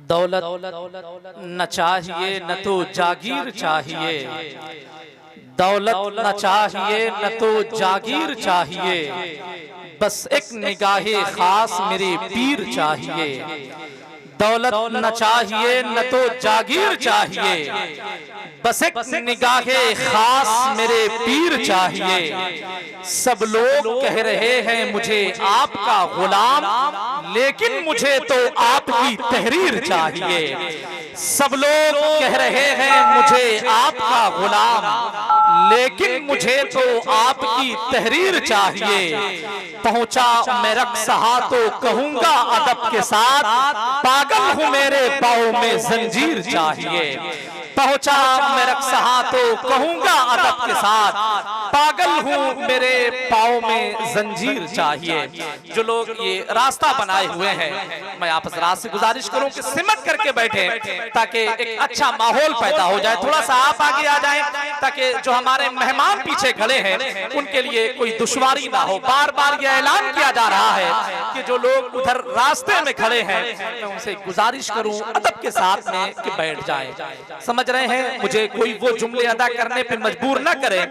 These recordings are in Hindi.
दौलत न चाहिए न तो जागीर चाहिए, दौलत न चाहिए न तो जागीर चाहिए, बस एक निगाहे खास मेरे पीर चाहिए। दौलत न चाहिए न तो जागीर चाहिए, बस एक निगाहे खास मेरे पीर चाहिए। सब लोग कह रहे हैं मुझे आपका गुलाम, लेकिन मुझे तो आपकी तहरीर चाहिए। सब लोग कह रहे हैं मुझे आपका गुलाम, लेकिन मुझे तो आपकी तहरीर चाहिए। पहुंचा मैं रक्सहा तो कहूंगा अदब के साथ, पागल हूं मेरे पाँव में जंजीर चाहिए। पहुंचा मैं रक्सहा तो कहूंगा अदब के साथ, पागल हूं मेरे पाँव में जंजीर चाहिए। जो लोग ये रास्ता बनाए हुए हैं, मैं आप हज़रात से गुजारिश करूं कि सिमट करके बैठे, ताकि एक अच्छा माहौल पैदा हो जाए। थोड़ा सा आप आगे आ जाएं, ताकि जो हमारे मेहमान पीछे खड़े हैं उनके लिए कोई दुश्वारी ना हो। बार बार यह ऐलान किया जा रहा है कि जो लोग उधर रास्ते में खड़े हैं, मैं उनसे गुजारिश करूं अदब के साथ में कि बैठ जाएं। समझ रहे हैं, मुझे कोई वो जुमले अदा करने पे मजबूर न करे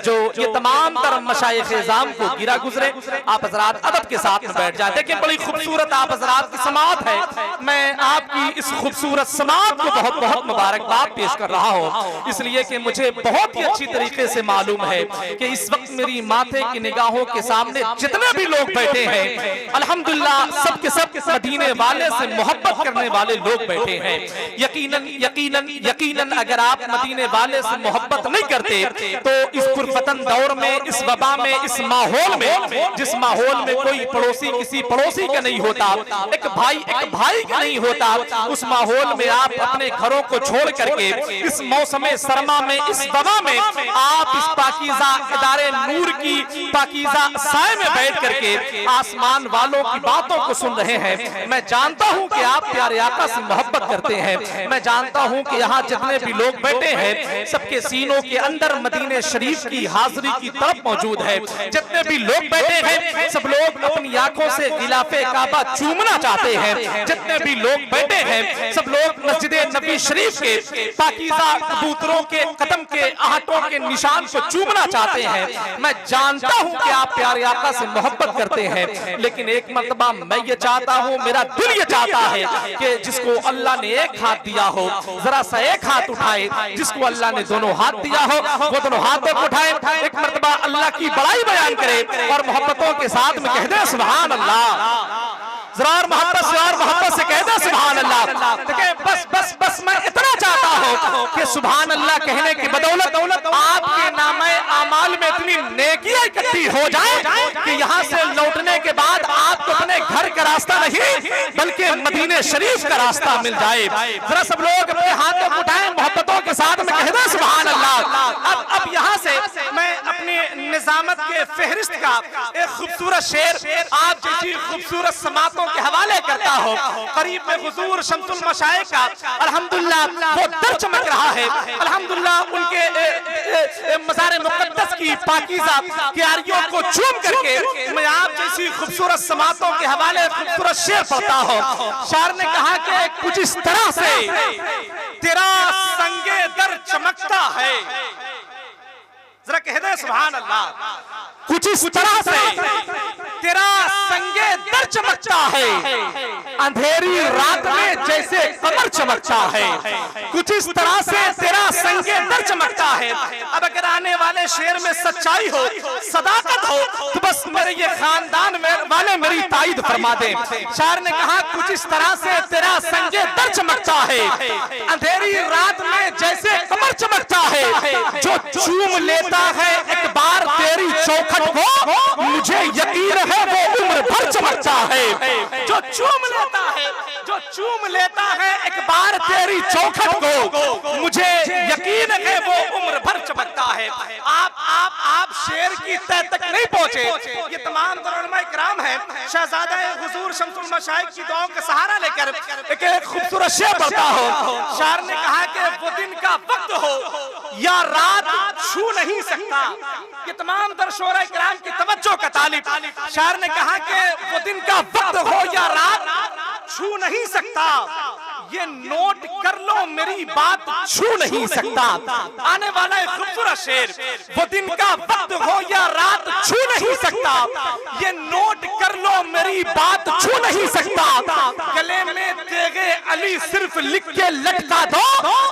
जो ये तमाम तरह मशाइख इज़ाम को गिरा गुजरे। आप हज़रात अदब के साथ में बैठ जाएं। देखिए बड़ी खूबसूरत आप हज़रात की समाअत है, मैं आपकी इस खूबसूरत समाअत को बहुत बहुत मुबारकबाद पेश कर रहा हूँ, इसलिए कि मुझे बहुत ही अच्छी तरीके से मालूम है कि इस वक्त मेरी माथे की निगाहों के सामने जितने भी लोग बैठे हैं, अल्हम्दुलिल्लाह सब के सब मदीने वाले से मोहब्बत करने वाले लोग बैठे हैं। यकीनन यकीनन यकीनन अगर आप मदीने वाले से मोहब्बत नहीं करते तो इस पुरफतन दौर में, इस वबा में, इस माहौल में, जिस माहौल में कोई पड़ोसी किसी पड़ोसी का नहीं होता, एक भाई का नहीं होता, उस माहौल में आप अपने घरों को छोड़ करके इस मौसम सरमा में, इस वबा में आप इस पाकीज़ा इदारे नूर की पाकीज़ा साए में बैठ करके आसमान वालों की बातों को सुन रहे हैं। मैं जानता हूं कि आप प्यारे आका से मोहब्बत करते हैं। मैं जानता हूं कि यहाँ जितने भी लोग बैठे हैं सबके सीनों के अंदर मदीने शरीफ की हाजिरी की तरफ मौजूद है। जितने भी लोग बैठे हैं सब लोग अपनी आंखों से गिलाफे काबा चूमना चाहते हैं। जितने भी लोग बैठे हैं सब लोग मस्जिदे नबी शरीफ के पाकीज़ा कबूतरों के कदम के आहटों के निशान को चूमना चाहते हैं। मैं जानता हूं कि आप प्यारे आका से मोहब्बत करते हैं, लेकिन एक मर्तबा मैं ये चाहता हूं, मेरा दिल ये चाहता है कि जिसको अल्लाह ने एक हाथ दिया हो जरा सा एक हाथ उठाए, जिसको अल्लाह ने दोनों हाथ दिया हो वो दोनों हाथों को उठाए, एक मर्तबा अल्लाह की बड़ाई बयान करे और मोहब्बतों के साथ में कह दे सुभान अल्लाह। जरा मोहब्बत से कह दे सुभान अल्लाह। देखिए बस बस बस मैं इतना चाहता हूँ कि सुभान अल्लाह कहने की बदौलत आपके नामे आमाल में इतनी नेकियां इकट्ठी हो जाए कि यहाँ से लौटने के बाद आपको अपने घर का रास्ता नहीं बल्कि मदीने शरीफ का रास्ता मिल जाए। जरा सब लोग अपने हाथों को उठाएं, मोहब्बतों के साथ में कह दे सुभान अल्लाह। अब यहाँ से मैं अपनी निजामत के फहरिस्त का एक खूबसूरत शेर आप जैसी खूबसूरत समातों के हवाले करता हो। करीब में हुजूर शम्सुल मशाइख का अल्हम्दुलिल्लाह वो दर चमक रहा है। अल्हम्दुलिल्लाह उनके मज़ार मुक़द्दस की पाकीज़ा क्यारियों को चूम करके मैं आप जैसी खूबसूरत समातों के हवाले खूबसूरत शेर पढ़ता हूँ। शायर ने कहा कि कुछ इस तरह से तेरा संगे दर चमकता है, जरा कह दे सुभान अल्लाह। कुछ इस तरह से तेरा संगे दर चमकता है, अंधेरी रात में जैसे कमर चमकता है। कुछ इस तरह से तेरा संगे दर चमकता है। अब अगर आने वाले शेर में सच्चाई हो, सदाकत हो, तो बस मेरे ये खानदान वाले मेरी ताईद फरमा दे। शायर ने कहा कुछ इस तरह से तेरा संगे दर चमकता है, अंधेरी रात में जैसे कमर चमकता है। जो चूम लेता है एक बार तेरी चौखट को, मुझे यकीन है वो उम्र भर चमकता है। जो चूम लेता है एक बार तेरी चौखट को, मुझे यकीन है वो उम्र भर चमकता है। आप शेर की तह तक नहीं पहुंचे। ये तमाम उलमा इकराम है, शहजादा हुजूर शम्सुल मशाइख की दुआओं का सहारा लेकर एक खूबसूरत शेर पढ़ता हो। शायर ने कहा कि वो दिन का वक्त हो या रात छू नहीं सकता। ये तमाम दर्शोरा इकराम की तवज्जो का तालिब। शायर ने कहा कि वो दिन का वक्त हो या रात छू नहीं सकता, ये नोट कर लो मेरी बात छू नहीं सकता। आने वाला एक खूबसूरत शेर, वो दिन का वक्त हो या रात छू नहीं सकता। ये नोट कर लो मेरी बात छू नहीं सकता। गले में तेगे अली सिर्फ लिख के लटका दो,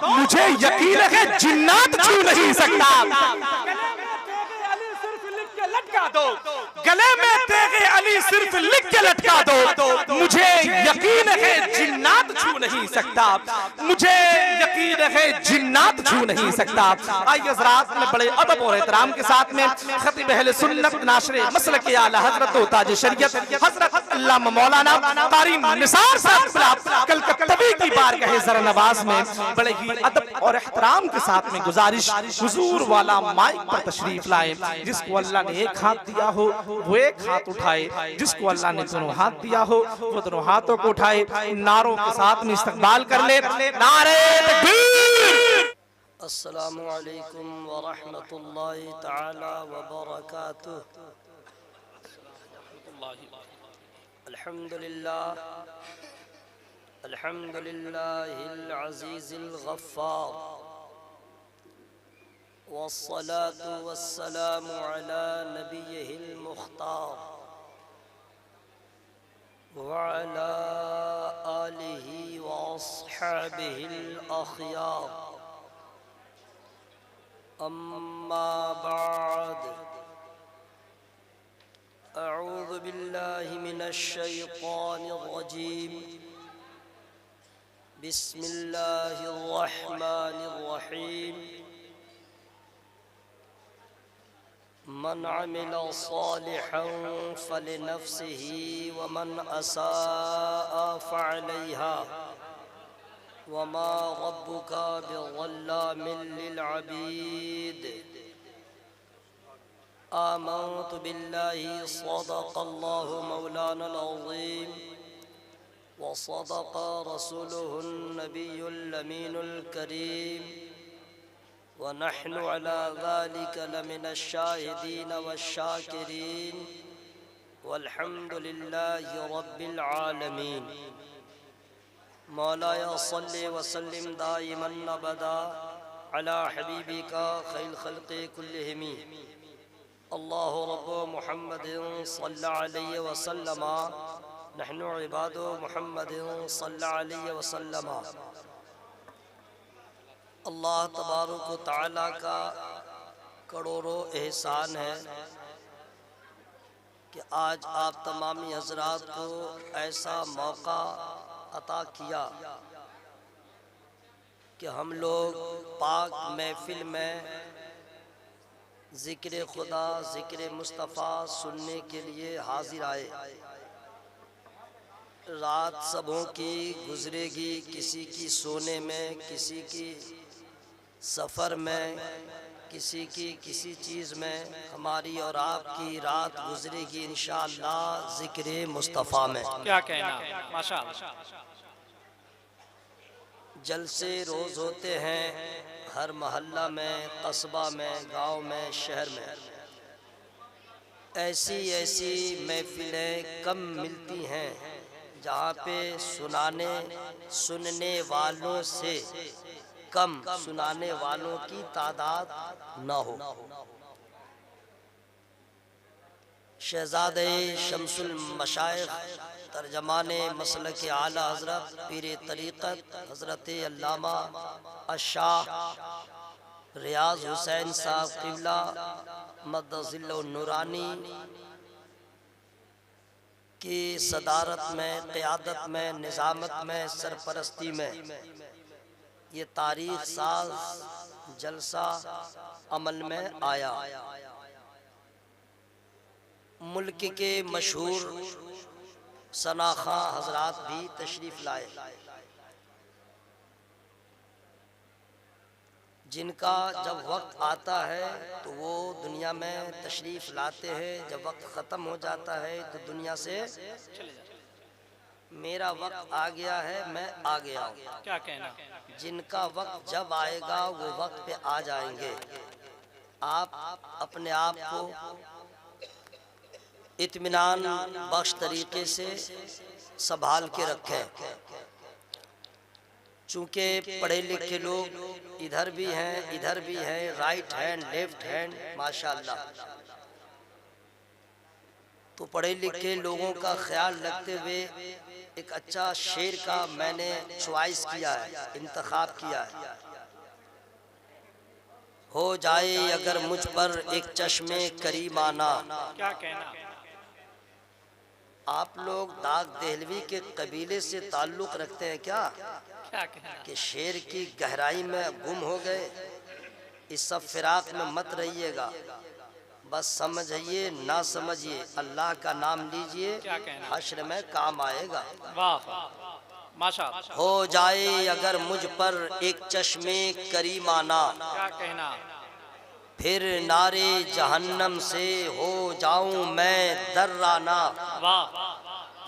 मुझे यकीन है जिन्नात छू नहीं सकता। लटका दो, गले में तेगे अली सिर्फ लिख के लटका दो, मुझे यकीन है जिन्नात छू नहीं सकता। मुझे यकीन है जिन्नात छू नहीं सकता। आइए हज़रात में बड़े अदब और एहतराम के साथ में खतीब अहले सुन्नत नाशरे मसलक आला हज़रत व ताज शरीयत हज़रत अल्लामा मौलाना कारी निसार साहब कलकत्तवी की बारगाह ज़रा नवाज में बड़े ही अदब और एहतराम के साथ में गुजारिश, हुजूर वाला माइक पर तशरीफ लाए। जिसको अल्लाह ने एक हाथ दिया हो वो एक हाथ उठाए, जिसको अल्लाह ने दोनों हाथ दिया हो वो दोनों हाथों को उठाए। नारों के साथ में इस्तकबाल कर ले, नारे तकबीर। अस्सलामु अलैकुम व रहमतुल्लाहि तआला व बरकातुहू। अल्हम्दुलिल्लाह अल्हम्दुलिल्लाहिल अज़ीज़िल गफ़्फ़ार वस्सलातु वस्सलामु अला नबिय्यिहिल मुख्तार व अला आलिहि व अस्हाबिहिल अख़यार। अम्मा बाद, अऊज़ु बिल्लाहि मिनश शैतानिर रजीम। बिस्मिल्लाहिर रहमानिर रहीम। मन अमिला सालिहन फलिनफ्सिही व मन असाअ फअलैहा वमा रब्बुका बिज़ल्लामिल लिलअबीद। आमन्तु बिल्लाहि सदक़ल्लाहु मौलानल अज़ीम व सदक़ रसूलुहुन नबियुल अमीनुल करीम व नहनु अला ज़ालिका लमिनश शाहिदीन वश्शाकिरीन वल्हम्दुलिल्लाहि रब्बिल आलमीन। मौलाया सल्लि व सल्लिम दाइमन अबदा अला हबीबिका खैरुल खल्क़ि कुल्लिहिम। अल्लाहु रब्बु मुहम्मदिन सल्लल्लाहु अलैहि वसल्लम नहनु इबादु मुहम्मदिन सल्लल्लाहु अलैहि वसल्लम। अल्लाह तबारक व तआला का करोड़ों एहसान है कि आज आप तमामी हज़रात को ऐसा मौका अता किया कि हम लोग पाक महफिल में ज़िक्र खुदा, ज़िक्र मुस्तफ़ा सुनने के लिए हाजिर आए। रात सबों की गुजरेगी, किसी की सोने में, किसी की सफ़र में, किसी की किसी चीज़ में। हमारी और आपकी रात गुजरेगी इंशाअल्लाह ज़िक्र मुस्तफ़ा में। क्या कहना, माशाअल्लाह। जलसे रोज़ होते हैं हर मोहल्ला में, कस्बा में, गांव में, शहर में। ऐसी ऐसी महफिलें कम मिलती हैं जहाँ पे सुनने वालों से कम सुनाने वालों की तादाद न हो। शहज़ादे शमसुल मशाइख तर्जमाने मसलक आला हज़रत पीर तरीक़त हज़रत अल्लामा अशाह रियाज़ हुसैन साहब क़िबला मद्दज़िल्लु नूरानी की सदारत में, क़यादत में, निज़ामत में, सरपरस्ती में ये तारीख़ साज़ जलसा अमल में आया। मुल्क के मशहूर सनाखा हजरात भी तशरीफ़ लाए, जिनका जब वक्त आता है तो वो दुनिया में तशरीफ़ लाते हैं, जब वक्त ख़त्म हो जाता है तो दुनिया से मेरा वक्त आ गया है, मैं आ गया हूँ। क्या कहना। जिनका वक्त जब आएगा वो वक्त पे आ जाएंगे। आप अपने आप को इत्मीनान बख्श तरीके से संभाल के रखें। चूंकि पढ़े लिखे लोग इधर भी हैं, राइट हैंड लेफ्ट हैंड माशाअल्लाह, तो पढ़े लिखे लोगों का ख्याल रखते हुए एक अच्छा शेर का मैंने चॉइस किया है, इंतखाब किया है। हो जाए अगर मुझ पर एक चश्मे करीमाना। क्या कहना? आप लोग दाग देहलवी के कबीले से ताल्लुक़ रखते हैं क्या? क्या कहना? कि शेर की गहराई में गुम हो गए, इस सब फिराक में मत रहिएगा, बस समझिए ना समझिए, अल्लाह का नाम लीजिए, क्या कहना? हश्र में काम आएगा। वाह माशा। हो जाए अगर मुझ पर एक चश्मे करीमाना, क्या कहना? फिर नारे जहन्नम से हो जाऊं मैं दर्राना। वाह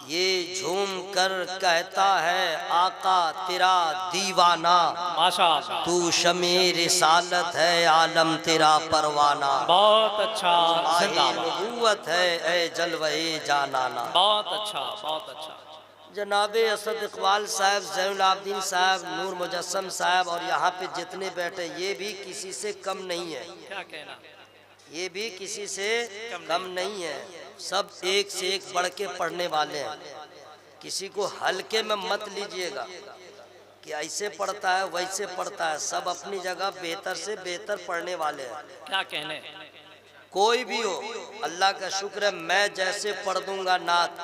ये झूम कर कहता है आका तेरा दीवाना, माशा। तू शमे रिसालत है आलम तेरा परवाना। बहुत अच्छा, माहे जिंदाबाद। नबूवत है ए जलवे जानाना। बहुत अच्छा, बहुत अच्छा। जनाबे असद इकबाल साहब, ज़ैनुल आबिदीन साहब, नूर मुजस्सम साहब और यहाँ पे जितने बैठे, ये भी किसी से कम नहीं है। क्या कहना? ये भी किसी से कम नहीं है, सब एक से एक बढ़ के पढ़ने वाले हैं। किसी को हल्के में मत लीजिएगा कि ऐसे पढ़ता है वैसे पढ़ता है, सब अपनी जगह बेहतर से बेहतर पढ़ने वाले हैं। क्या कहने? कोई भी हो, अल्लाह का शुक्र है मैं जैसे पढ़ दूंगा नात,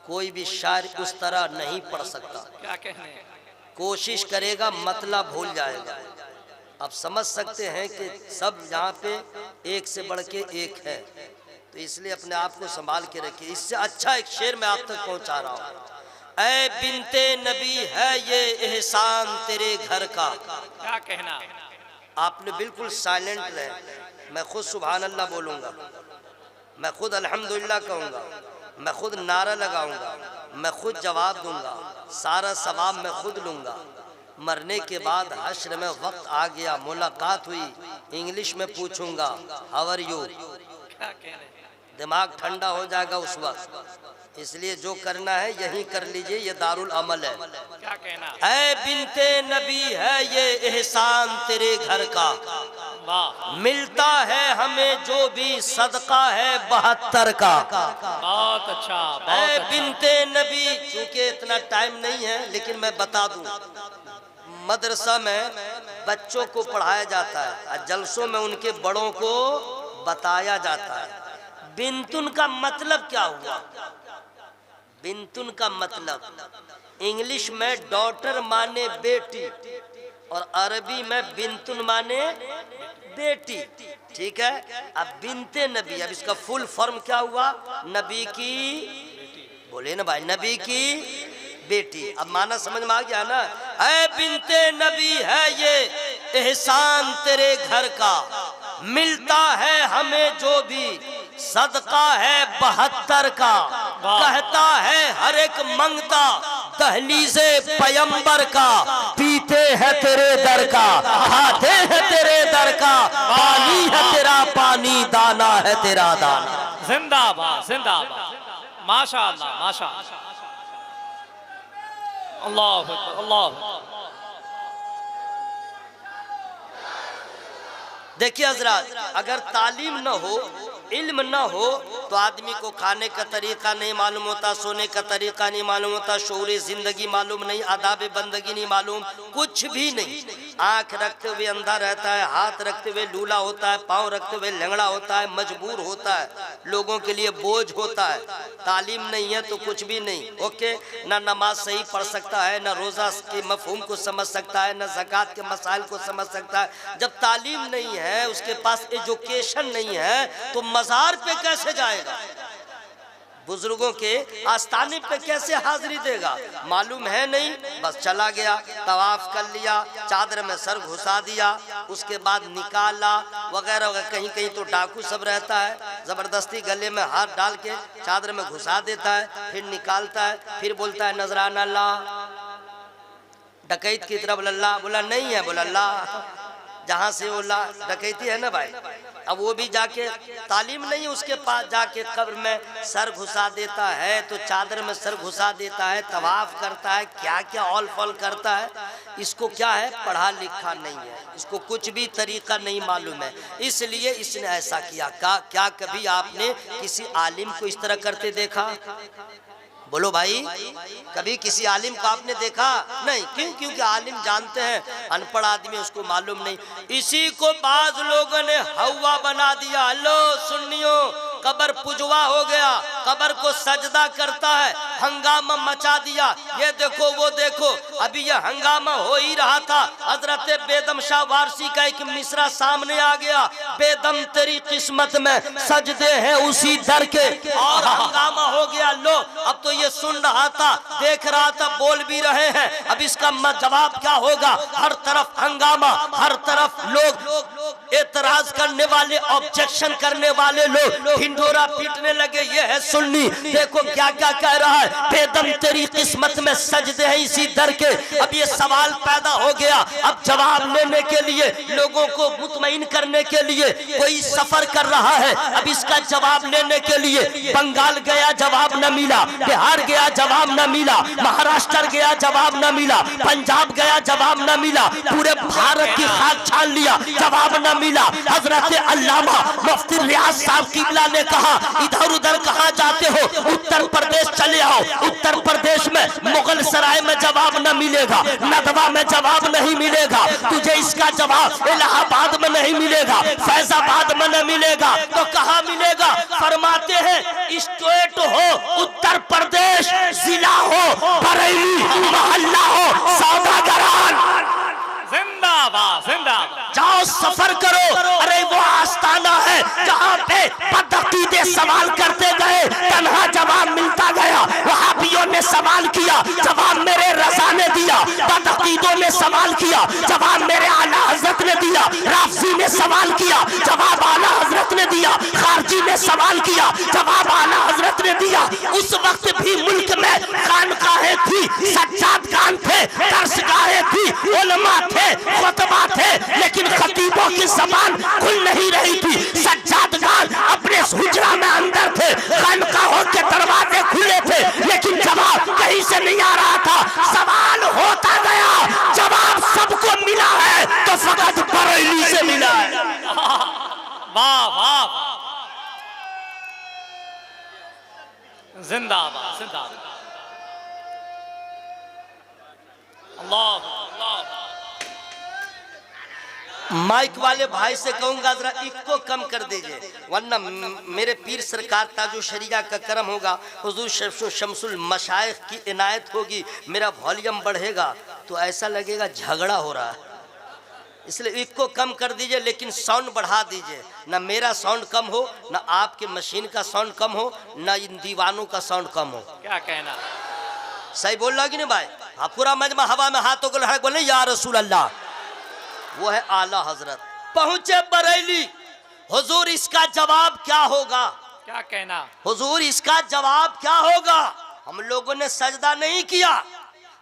कोई भी शायर उस तरह नहीं पढ़ सकता। क्या कहने? कोशिश करेगा मतलब भूल जाएगा। अब समझ सकते हैं कि सब यहाँ पे एक से बढ़ के एक है, तो इसलिए अपने आप को संभाल के रखिए। इससे अच्छा एक शेर मैं आप तक पहुँचा रहा हूँ। ऐ बिनते नबी है ये एहसान तेरे घर का। क्या कहना? आपने बिल्कुल साइलेंट रहे, मैं खुद सुभान अल्लाह बोलूँगा, मैं खुद अल्हम्दुलिल्लाह कहूँगा, मैं खुद नारा लगाऊंगा, मैं खुद जवाब दूंगा, सारा सवाब मैं खुद लूँगा। मरने के बाद हश्र में वक्त आ गया, मुलाकात हुई, इंग्लिश में पूछूंगा हाउ आर यू। क्या कहने? दिमाग ठंडा हो जाएगा उस वक्त, इसलिए जो करना है यही कर लीजिए, ये दारुल अमल है। क्या कहना? ऐ बिनते नबी है ये एहसान तेरे घर का, वाह मिलता है हमें जो भी सदका है 72 का। बहुत अच्छा, ऐ बहुत अच्छा। बिनते नबी, चूंकि इतना टाइम नहीं है लेकिन मैं बता दूं, मदरसा में बच्चों को पढ़ाया जाता है और जलसों में उनके बड़ों को बताया जाता है। बिंतुन का मतलब क्या हुआ? बिंतुन का मतलब इंग्लिश में डॉटर माने बेटी और अरबी में बिंतुन माने बेटी, ठीक है। अब बिनते नबी, अब इसका फुल फॉर्म क्या हुआ? नबी की, बोले ना भाई, नबी की बेटी। अब माना समझ में आ गया ना? ऐ बिनते नबी है ये एहसान तेरे घर का, मिलता है हमें जो भी सदका है 72 का। कहता है हर एक मंगता दहलीज़े पैगंबर का, पीते हैं तेरे दर का, खाते हैं तेरे दर का, पानी है तेरा पानी, दाना है तेरा दाना। जिंदाबाद, जिंदाबाद, माशाअल्लाह, माशाअल्लाह। अल्लाह अकबर, अल्लाह अकबर। देखिए हजरात, अगर तालीम न हो, इल्म न हो, तो आदमी को खाने का तरीका नहीं मालूम होता, सोने का तरीका नहीं मालूम होता, शऊर जिंदगी मालूम नहीं, आदाब बंदगी नहीं मालूम, कुछ भी नहीं। आंख रखते हुए अंधा रहता है, हाथ रखते हुए लूला होता है, पाँव रखते हुए लंगड़ा होता है, मजबूर होता है, लोगों के लिए बोझ होता है। तालीम नहीं है तो कुछ भी नहीं। ओके, ना नमाज सही पढ़ सकता है, ना रोज़ा के मफहूम को समझ सकता है, ना ज़कात के मसाइल को समझ सकता है। जब तालीम नहीं है, उसके पास एजुकेशन नहीं है, तो मज़ार पे कैसे जाएगा? बुजुर्गों के आस्थाने पे कैसे हाजिरी देगा? मालूम है नहीं, बस चला गया, तवाफ कर लिया, चादर में सर घुसा दिया, उसके बाद निकाला वगैरह वगैरह। कहीं कहीं तो डाकू सब रहता है, जबरदस्ती गले में हाथ डाल के चादर में घुसा देता है, फिर निकालता है, फिर बोलता है नजराना ला, डकैत की तरफ लल्ला, बोला नहीं है, बोला ला, जहाँ से वो ला डकैती है ना भाई। अब वो भी जाके तालीम नहीं, उसके पास जाके कब्र में सर घुसा देता है, तो चादर में सर घुसा देता है, तवाफ करता है, क्या क्या ऑल फॉल करता है। इसको क्या है, पढ़ा लिखा नहीं है, इसको कुछ भी तरीका नहीं मालूम है, इसलिए इसने ऐसा किया। क्या कभी आपने किसी आलिम को इस तरह करते देखा? बोलो भाई, कभी किसी आलिम को आपने देखा? नहीं। क्यों? क्योंकि आलिम जानते हैं, अनपढ़ आदमी उसको मालूम नहीं। इसी को बाज लोगों ने हवा बना दिया। लो सुन्नियों, कब्र पुजवा हो गया, कब्र को सजदा करता है, हंगामा मचा दिया। ये देखो वो देखो, अभी ये हंगामा हो ही रहा था, हजरत बेदम शाह वारसी का एक मिसरा सामने आ गया, बेदम तेरी किस्मत में सजदे हैं उसी दर के, और हंगामा हो गया। लो अब तो ये सुन रहा था, देख रहा था, बोल भी रहे हैं, अब इसका जवाब क्या होगा? हर तरफ हंगामा, हर तरफ लोग एतराज करने वाले, ऑब्जेक्शन करने वाले लोग ढिंढोरा पीटने लगे। ये है सुन्नी, देखो क्या क्या कह रहा है, बेदम तेरी किस्मत में सजदे हैं इसी दर के। अब ये सवाल पैदा हो गया, अब जवाब लेने के लिए, लोगों को मुतमईन करने के लिए कोई सफर कर रहा है। अब इसका जवाब लेने के लिए बंगाल गया, जवाब न मिला, बिहार गया, जवाब न मिला, महाराष्ट्र गया, जवाब न मिला, पंजाब गया, जवाब न मिला, पूरे भारत की खाक छान लिया, जवाब न मिला। हजरत अल्लामा मुफ्ती रियाज साहब किबला ने कहा, इधर उधर कहाँ जाते हो, उत्तर प्रदेश चले आओ। उत्तर प्रदेश में मुगल सराय में जवाब न मिलेगा, नदवा में जवाब नहीं मिलेगा, तुझे इसका जवाब इलाहाबाद में नहीं मिलेगा, फैजाबाद में न मिलेगा, तो कहाँ मिलेगा? फरमाते हैं स्टेट हो उत्तर प्रदेश, जिला हो बरेली, मोहल्ला हो सौदागरान। जिंदाबाद जिंदाबाद। जाओ सफर करो। अरे वो आस्थाना है जहाँ पे बदअकीदे सवाल करते गए, तन्हा जवाब मिलता गया। वहाबियों ने सवाल किया, जवाब मेरे रज़ा ने दिया। बदअकीदों ने सवाल किया, जवाब मेरे आला हजरत ने दिया। राफजी ने सवाल किया, जवाब आला हजरत ने दिया। खारजी ने सवाल किया, जवाब आला हजरत ने दिया। उस वक्त भी मुल्क में खानकाहें थी, सज्जाद खान थे, दरसगाहें थी, उलमा थे, खुतबा थे, लेकिन खतीबों की जबान खुल नहीं रही थी। सज्जाद खान अपने हुजरा में अंदर थे, खानकाहों के दरवाजे खुले थे, लेकिन जवाब कहीं से नहीं आ रहा था। सवाल होता गया, जवाब सबको मिला है, तो फकत बरेली से मिला है। वाह वाह, जिंदाबाद जिंदाबाद। अल्लाह अल्लाह। माइक वाले भाई से कहूंगा जरा इसको कम कर दीजिए, वरना मेरे पीर सरकार ताजो शरिया का करम होगा, हुजूर शमसुल मशाइख की इनायत होगी, मेरा वॉल्यूम बढ़ेगा तो ऐसा लगेगा झगड़ा हो रहा है, इसलिए इसको कम कर दीजिए, लेकिन साउंड बढ़ा दीजिए। ना मेरा साउंड कम हो, ना आपके मशीन का साउंड कम हो, ना इन दीवानों का साउंड कम हो। क्या कहना, सही बोल रहा कि नहीं भाई? हाँ, पूरा मजमा हवा में हाथों को लहरा बोले या रसूल अल्लाह। वो है आला हजरत पहुंचे बरेली। हुजूर इसका जवाब क्या होगा? क्या कहना, हुजूर इसका जवाब क्या होगा? हम लोगों ने सजदा नहीं किया,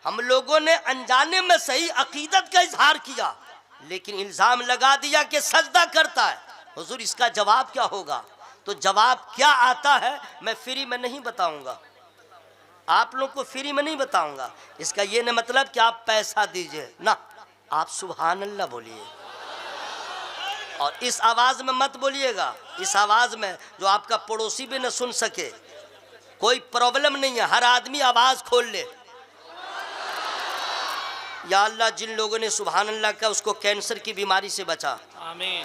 हम लोगों ने अनजाने में सही अकीदत का इजहार किया, लेकिन इल्जाम लगा दिया कि सजदा करता है। हुजूर इसका जवाब क्या होगा? तो जवाब क्या आता है मैं फ्री में नहीं बताऊंगा, आप लोग को फ्री में नहीं बताऊंगा। इसका ये न मतलब कि आप पैसा दीजिए ना, आप सुभान अल्लाह बोलिए, और इस आवाज में मत बोलिएगा, इस आवाज में जो आपका पड़ोसी भी न सुन सके। कोई प्रॉब्लम नहीं है, हर आदमी आवाज खोल ले। या अल्लाह जिन लोगों ने सुभान अल्लाह का उसको कैंसर की बीमारी से बचा, आमीन।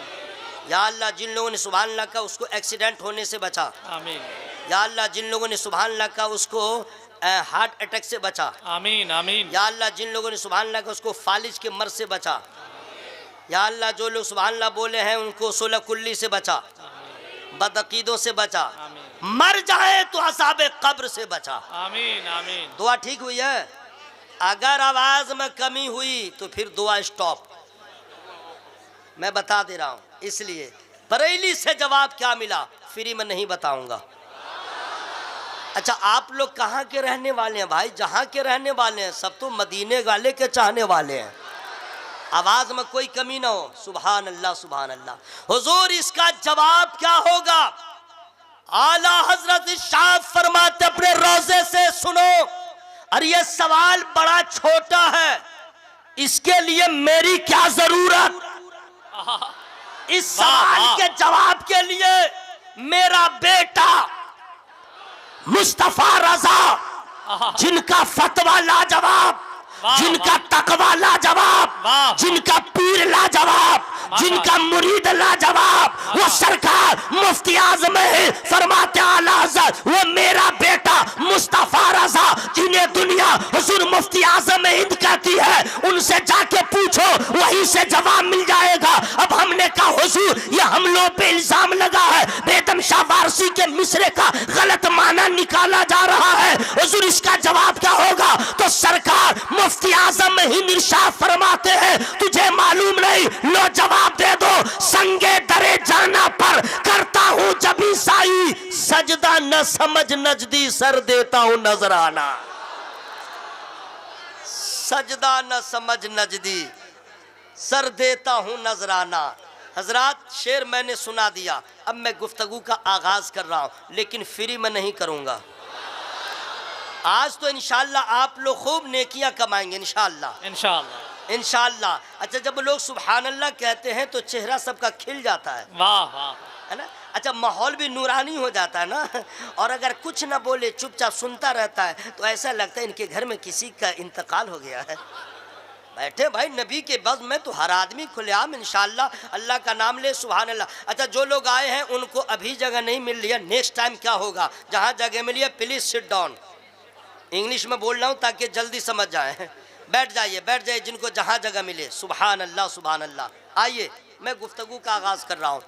या अल्लाह जिन लोगों ने सुभान अल्लाह का उसको एक्सीडेंट होने से बचा, आमीन। या अल्लाह जिन लोगों ने सुभान अल्लाह का उसको हार्ट अटैक से बचा, आमीन आमीन। या अल्लाह जिन लोगों ने सुभान अल्लाह का उसको फालिज के मर्ज से बचा, या अल्लाह जो लोग सुभान अल्लाह बोले हैं उनको सोलह कुल्ली से बचा, बदअकीदों से बचा, मर जाए तो असाबे कब्र से बचा। आमीन आमीन। दुआ ठीक हुई है? अगर आवाज में कमी हुई तो फिर दुआ स्टॉप, मैं बता दे रहा हूं। इसलिए बरेली से जवाब क्या मिला फ्री में नहीं बताऊंगा। अच्छा, आप लोग कहाँ के रहने वाले हैं भाई? जहाँ के रहने वाले हैं सब तो मदीने वाले के चाहने वाले हैं, आवाज में कोई कमी ना हो। सुभान अल्लाह सुभान अल्लाह। हुजूर इसका जवाब क्या होगा? आला हजरत शाह फरमाते अपने रोजे से सुनो, और ये सवाल बड़ा छोटा है, इसके लिए मेरी क्या जरूरत? इस सवाल के जवाब के लिए मेरा बेटा मुस्तफा रजा, जिनका फतवा लाजवाब, जिनका तकवा लाजवाब, जिनका पीर लाजवाब, जिनका मुरीद लाजवाब, वो सरकार मुफ्ती आज़म है फरमाते आला हज़रत, वो मेरा बेटा मुस्तफा रजा, जिन्हें दुनिया हुजूर मुफ्ती आज़म हिंद कहती है, उनसे जाके पूछो, वहीं से जवाब मिल जाएगा। अब हमने कहा हुजूर ये हम लोग पे इल्जाम लगा है, बेदम शाह वारसी के मिसरे का गलत माना निकाला जा रहा है, हुजूर इसका जवाब क्या होगा? तो सरकार मुफ्ती आज़म हिंद इरशाद फरमाते हैं, तुझे मालूम नहीं, लो जवाब दे दो। संगे दरे जाना पर करता हूं जब ईसाई, सजदा न समझ नजदी सर देता हूं नजराना। सजदा न समझ नजदी सर देता हूं नजराना। हजरात शेर मैंने सुना दिया, अब मैं गुफ्तगू का आगाज कर रहा हूं, लेकिन फ्री में नहीं करूंगा। आज तो इंशाअल्लाह आप लोग खूब नेकियां कमाएंगे इंशाअल्लाह, इंशाअल्लाह इंशाअल्लाह। अच्छा, जब लोग सुभान अल्लाह कहते हैं तो चेहरा सबका खिल जाता है, वाह वाह, है ना? अच्छा, माहौल भी नूरानी हो जाता है ना। और अगर कुछ ना बोले चुपचाप सुनता रहता है तो ऐसा लगता है इनके घर में किसी का इंतकाल हो गया है। बैठे भाई नबी के बज़्म में तो हर आदमी खुलेआम इंशाअल्लाह अल्लाह का नाम ले, सुभान अल्लाह। अच्छा, जो लोग आए हैं उनको अभी जगह नहीं मिल रही है, नेक्स्ट टाइम क्या होगा, जहाँ जगह मिली है प्लीज सिट डाउन। इंग्लिश में बोल रहा हूँ ताकि जल्दी समझ जाए। बैठ जाइए, बैठ जाइए जिनको जहाँ जगह मिले। सुभान अल्लाह, सुभान अल्लाह। आइए मैं गुफ्तगू का आगाज़ कर रहा हूँ।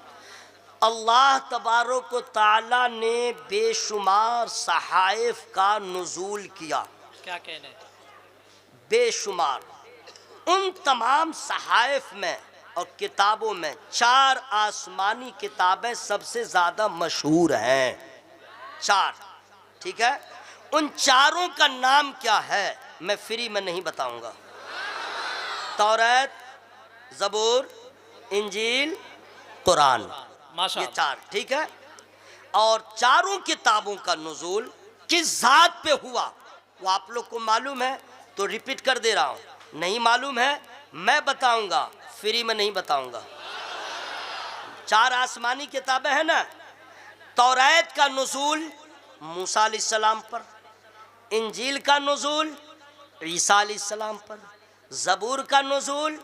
अल्लाह तबारक व तआला ने बेशुमार सहाइफ का नुज़ूल किया, क्या कहने, बेशुमार। उन तमाम सहाइफ में और किताबों में 4 आसमानी किताबें सबसे ज़्यादा मशहूर हैं, 4, ठीक है? उन चारों का नाम क्या है मैं फ्री में नहीं बताऊंगा। तौरात, ज़बूर, इंजील, कुरान, ये 4, ठीक है? और चारों किताबों का नुज़ूल किस ज़ात पे हुआ वो आप लोग को मालूम है तो रिपीट कर दे रहा हूँ, नहीं मालूम है मैं बताऊंगा, फ्री में नहीं बताऊंगा। 4 आसमानी किताबें हैं ना। तौरात का नुज़ूल मूसा अलैहिस्सलाम पर, इंजील का नुज़ूल ईसा अलैहिस्सलाम पर, ज़बूर का नुज़ूल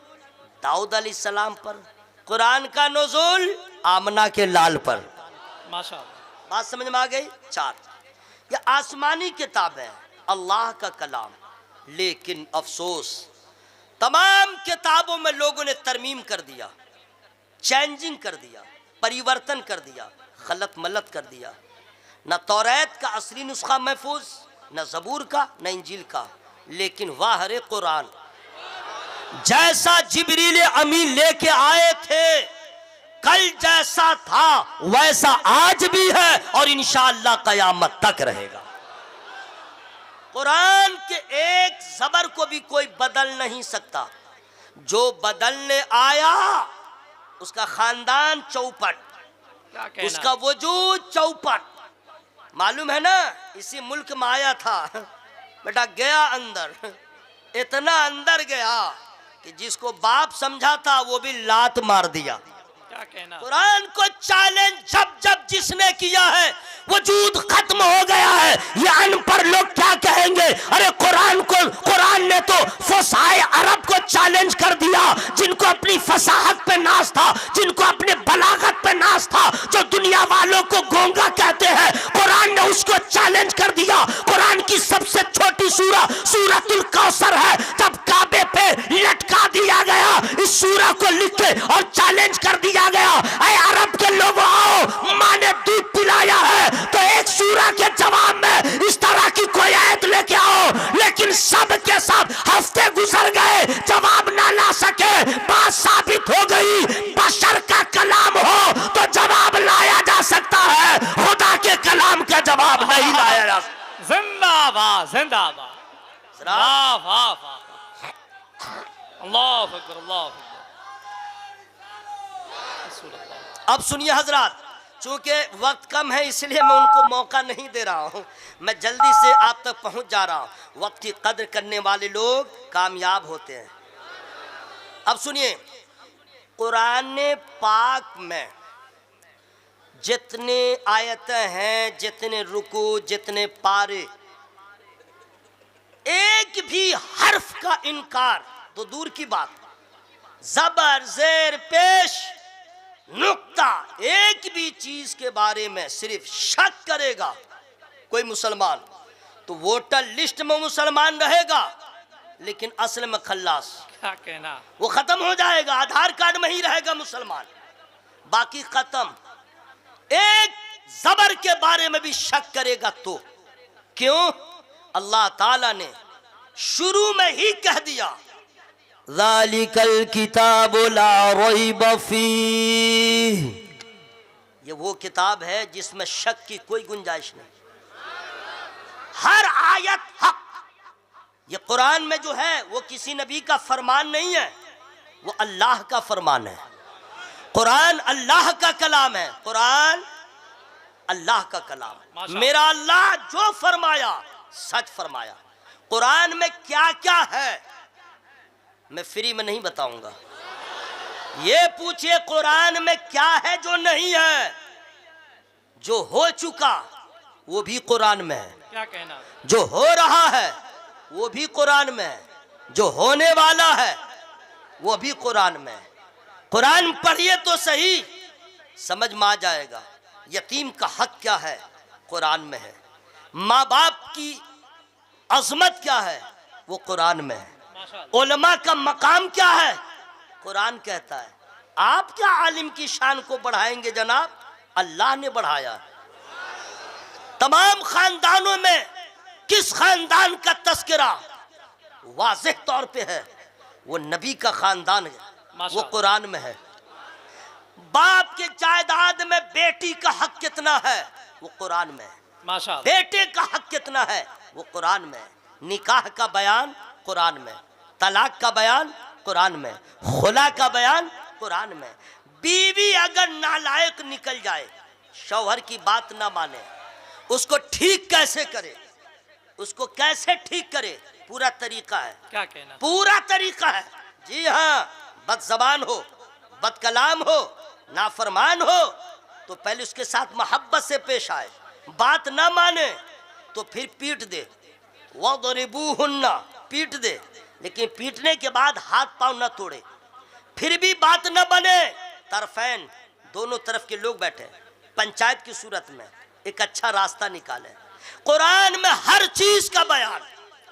दाऊद अलैहिस्सलाम पर, कुरान का नुज़ूल आमना के लाल पर। माशाअल्लाह, बात समझ में आ गई? 4 ये आसमानी किताबें, अल्लाह का कलाम। लेकिन अफसोस तमाम किताबों में लोगों ने तरमीम कर दिया, चेंजिंग कर दिया, परिवर्तन कर दिया, खलत मलत कर दिया। न तौरात का असली नुस्खा महफूज, न ज़बूर का, न इंजील का। लेकिन वाह रे कुरान, जैसा जिब्रील अमीन लेके आए थे, कल जैसा था वैसा आज भी है और इंशाअल्लाह क़यामत तक रहेगा। कुरान के एक ज़बर को भी कोई बदल नहीं सकता। जो बदलने आया उसका खानदान चौपट, उसका वजूद चौपट। मालूम है ना, इसी मुल्क में आया था बेटा, गया अंदर, इतना अंदर गया कि जिसको बाप समझा था वो भी लात मार दिया। क्या कहना, कुरान को चैलेंज जब जब जिसने किया है वजूद खत्म हो गया है। ये अनपढ़ लोग क्या कहेंगे, अरे कुरान ने तो फसाए अरब को चैलेंज कर दिया, जिनको अपनी फसाहत पे नाज था, जिनको अपने बलागत पे नाज था, जो दुनिया वालों को गोंगा कहते हैं, कुरान ने उसको चैलेंज कर दिया। कुरान की सबसे छोटी सूरा सूरतुल कौसर है, जब काबे पे लटका दिया गया इस सूरा को लिख के और चैलेंज कर दिया गया, ऐ अरब के लोगों आओ, माँ ने दूध पिलाया है तो एक सूरा के जवाब में इस तरह की कोई आयत लेके आओ। लेकिन सब के सब हफ्ते गुजर गए, जवाब ना ला सके। बात साबित हो गई, बशर का कलाम हो तो जवाब लाया जा सकता है, खुदा के कलाम का जवाब नहीं लाया जा सकता। जिंदाबाद जिंदाबाद, वाह वाह वाह, अल्लाह अकबर, अल्लाह अकबर। अब सुनिए हजरात, चूंकि वक्त कम है इसलिए मैं उनको मौका नहीं दे रहा हूँ, मैं जल्दी से आप तक पहुँच जा रहा हूँ। वक्त की कद्र करने वाले लोग कामयाब होते हैं, अब सुनिए, कुरान पाक में जितने आयतें हैं, जितने रुकू, जितने पारे, एक भी हर्फ का इनकार तो दूर की बात, जबर जेर पेश नुक्ता, एक भी चीज के बारे में सिर्फ शक करेगा कोई मुसलमान तो वोटर लिस्ट में मुसलमान रहेगा, लेकिन असल में खल्लास। क्या कहना, वो खत्म हो जाएगा, आधार कार्ड में ही रहेगा मुसलमान, बाकी खत्म। एक जबर के बारे में भी शक करेगा तो क्यों? अल्लाह ताला ने शुरू में ही कह दिया, ज़ालिकल किताबु ला रैब फीह, ये वो किताब है जिसमें शक की कोई गुंजाइश नहीं, हर आयत हक। ये कुरान में जो है वो किसी नबी का फरमान नहीं है, वो अल्लाह का फरमान है। कुरान अल्लाह का कलाम है, कुरान अल्लाह का कलाम है। मेरा अल्लाह जो फरमाया सच फरमाया। कुरान में क्या क्या है मैं फ्री में नहीं बताऊंगा, ये पूछिए कुरान में क्या है जो नहीं है। जो हो चुका वो भी कुरान में है, क्या कहना, जो हो रहा है वो भी कुरान में है, जो होने वाला है वो भी कुरान में है। कुरान पढ़िए तो सही, समझ में आ जाएगा। यतीम का हक क्या है कुरान में है, माँ बाप की अजमत क्या है वो कुरान में है, उलमा का मकाम क्या है कुरान कहता है। आप क्या आलिम की शान को बढ़ाएंगे जनाब, अल्लाह ने बढ़ाया। तमाम खानदानों में किस खानदान का तस्करा वाज़ेह तौर पे है, वो नबी का खानदान है, वो कुरान में है। बाप के जायदाद में बेटी का हक कितना है वो कुरान में है, माशाअल्लाह। बेटे का हक कितना है वो कुरान में है। निकाह का बयान कुरान में, तलाक का बयान कुरान में, खुला का बयान कुरान में। बीवी अगर नालायक निकल जाए, शौहर की बात ना माने, उसको ठीक कैसे करे, उसको कैसे ठीक करे, पूरा तरीका है। क्या कहना, पूरा तरीका है। जी हाँ, बदजबान हो, बदकलाम हो, नाफरमान हो तो पहले उसके साथ मोहब्बत से पेश आए, बात ना माने तो फिर पीट दे, वदरिबूहुन्ना, पीट दे, लेकिन पीटने के बाद हाथ पांव न तोड़े। फिर भी बात न बने, तरफैन दोनों तरफ के लोग बैठे पंचायत की सूरत में एक अच्छा रास्ता निकाले। कुरान में हर चीज का बयान।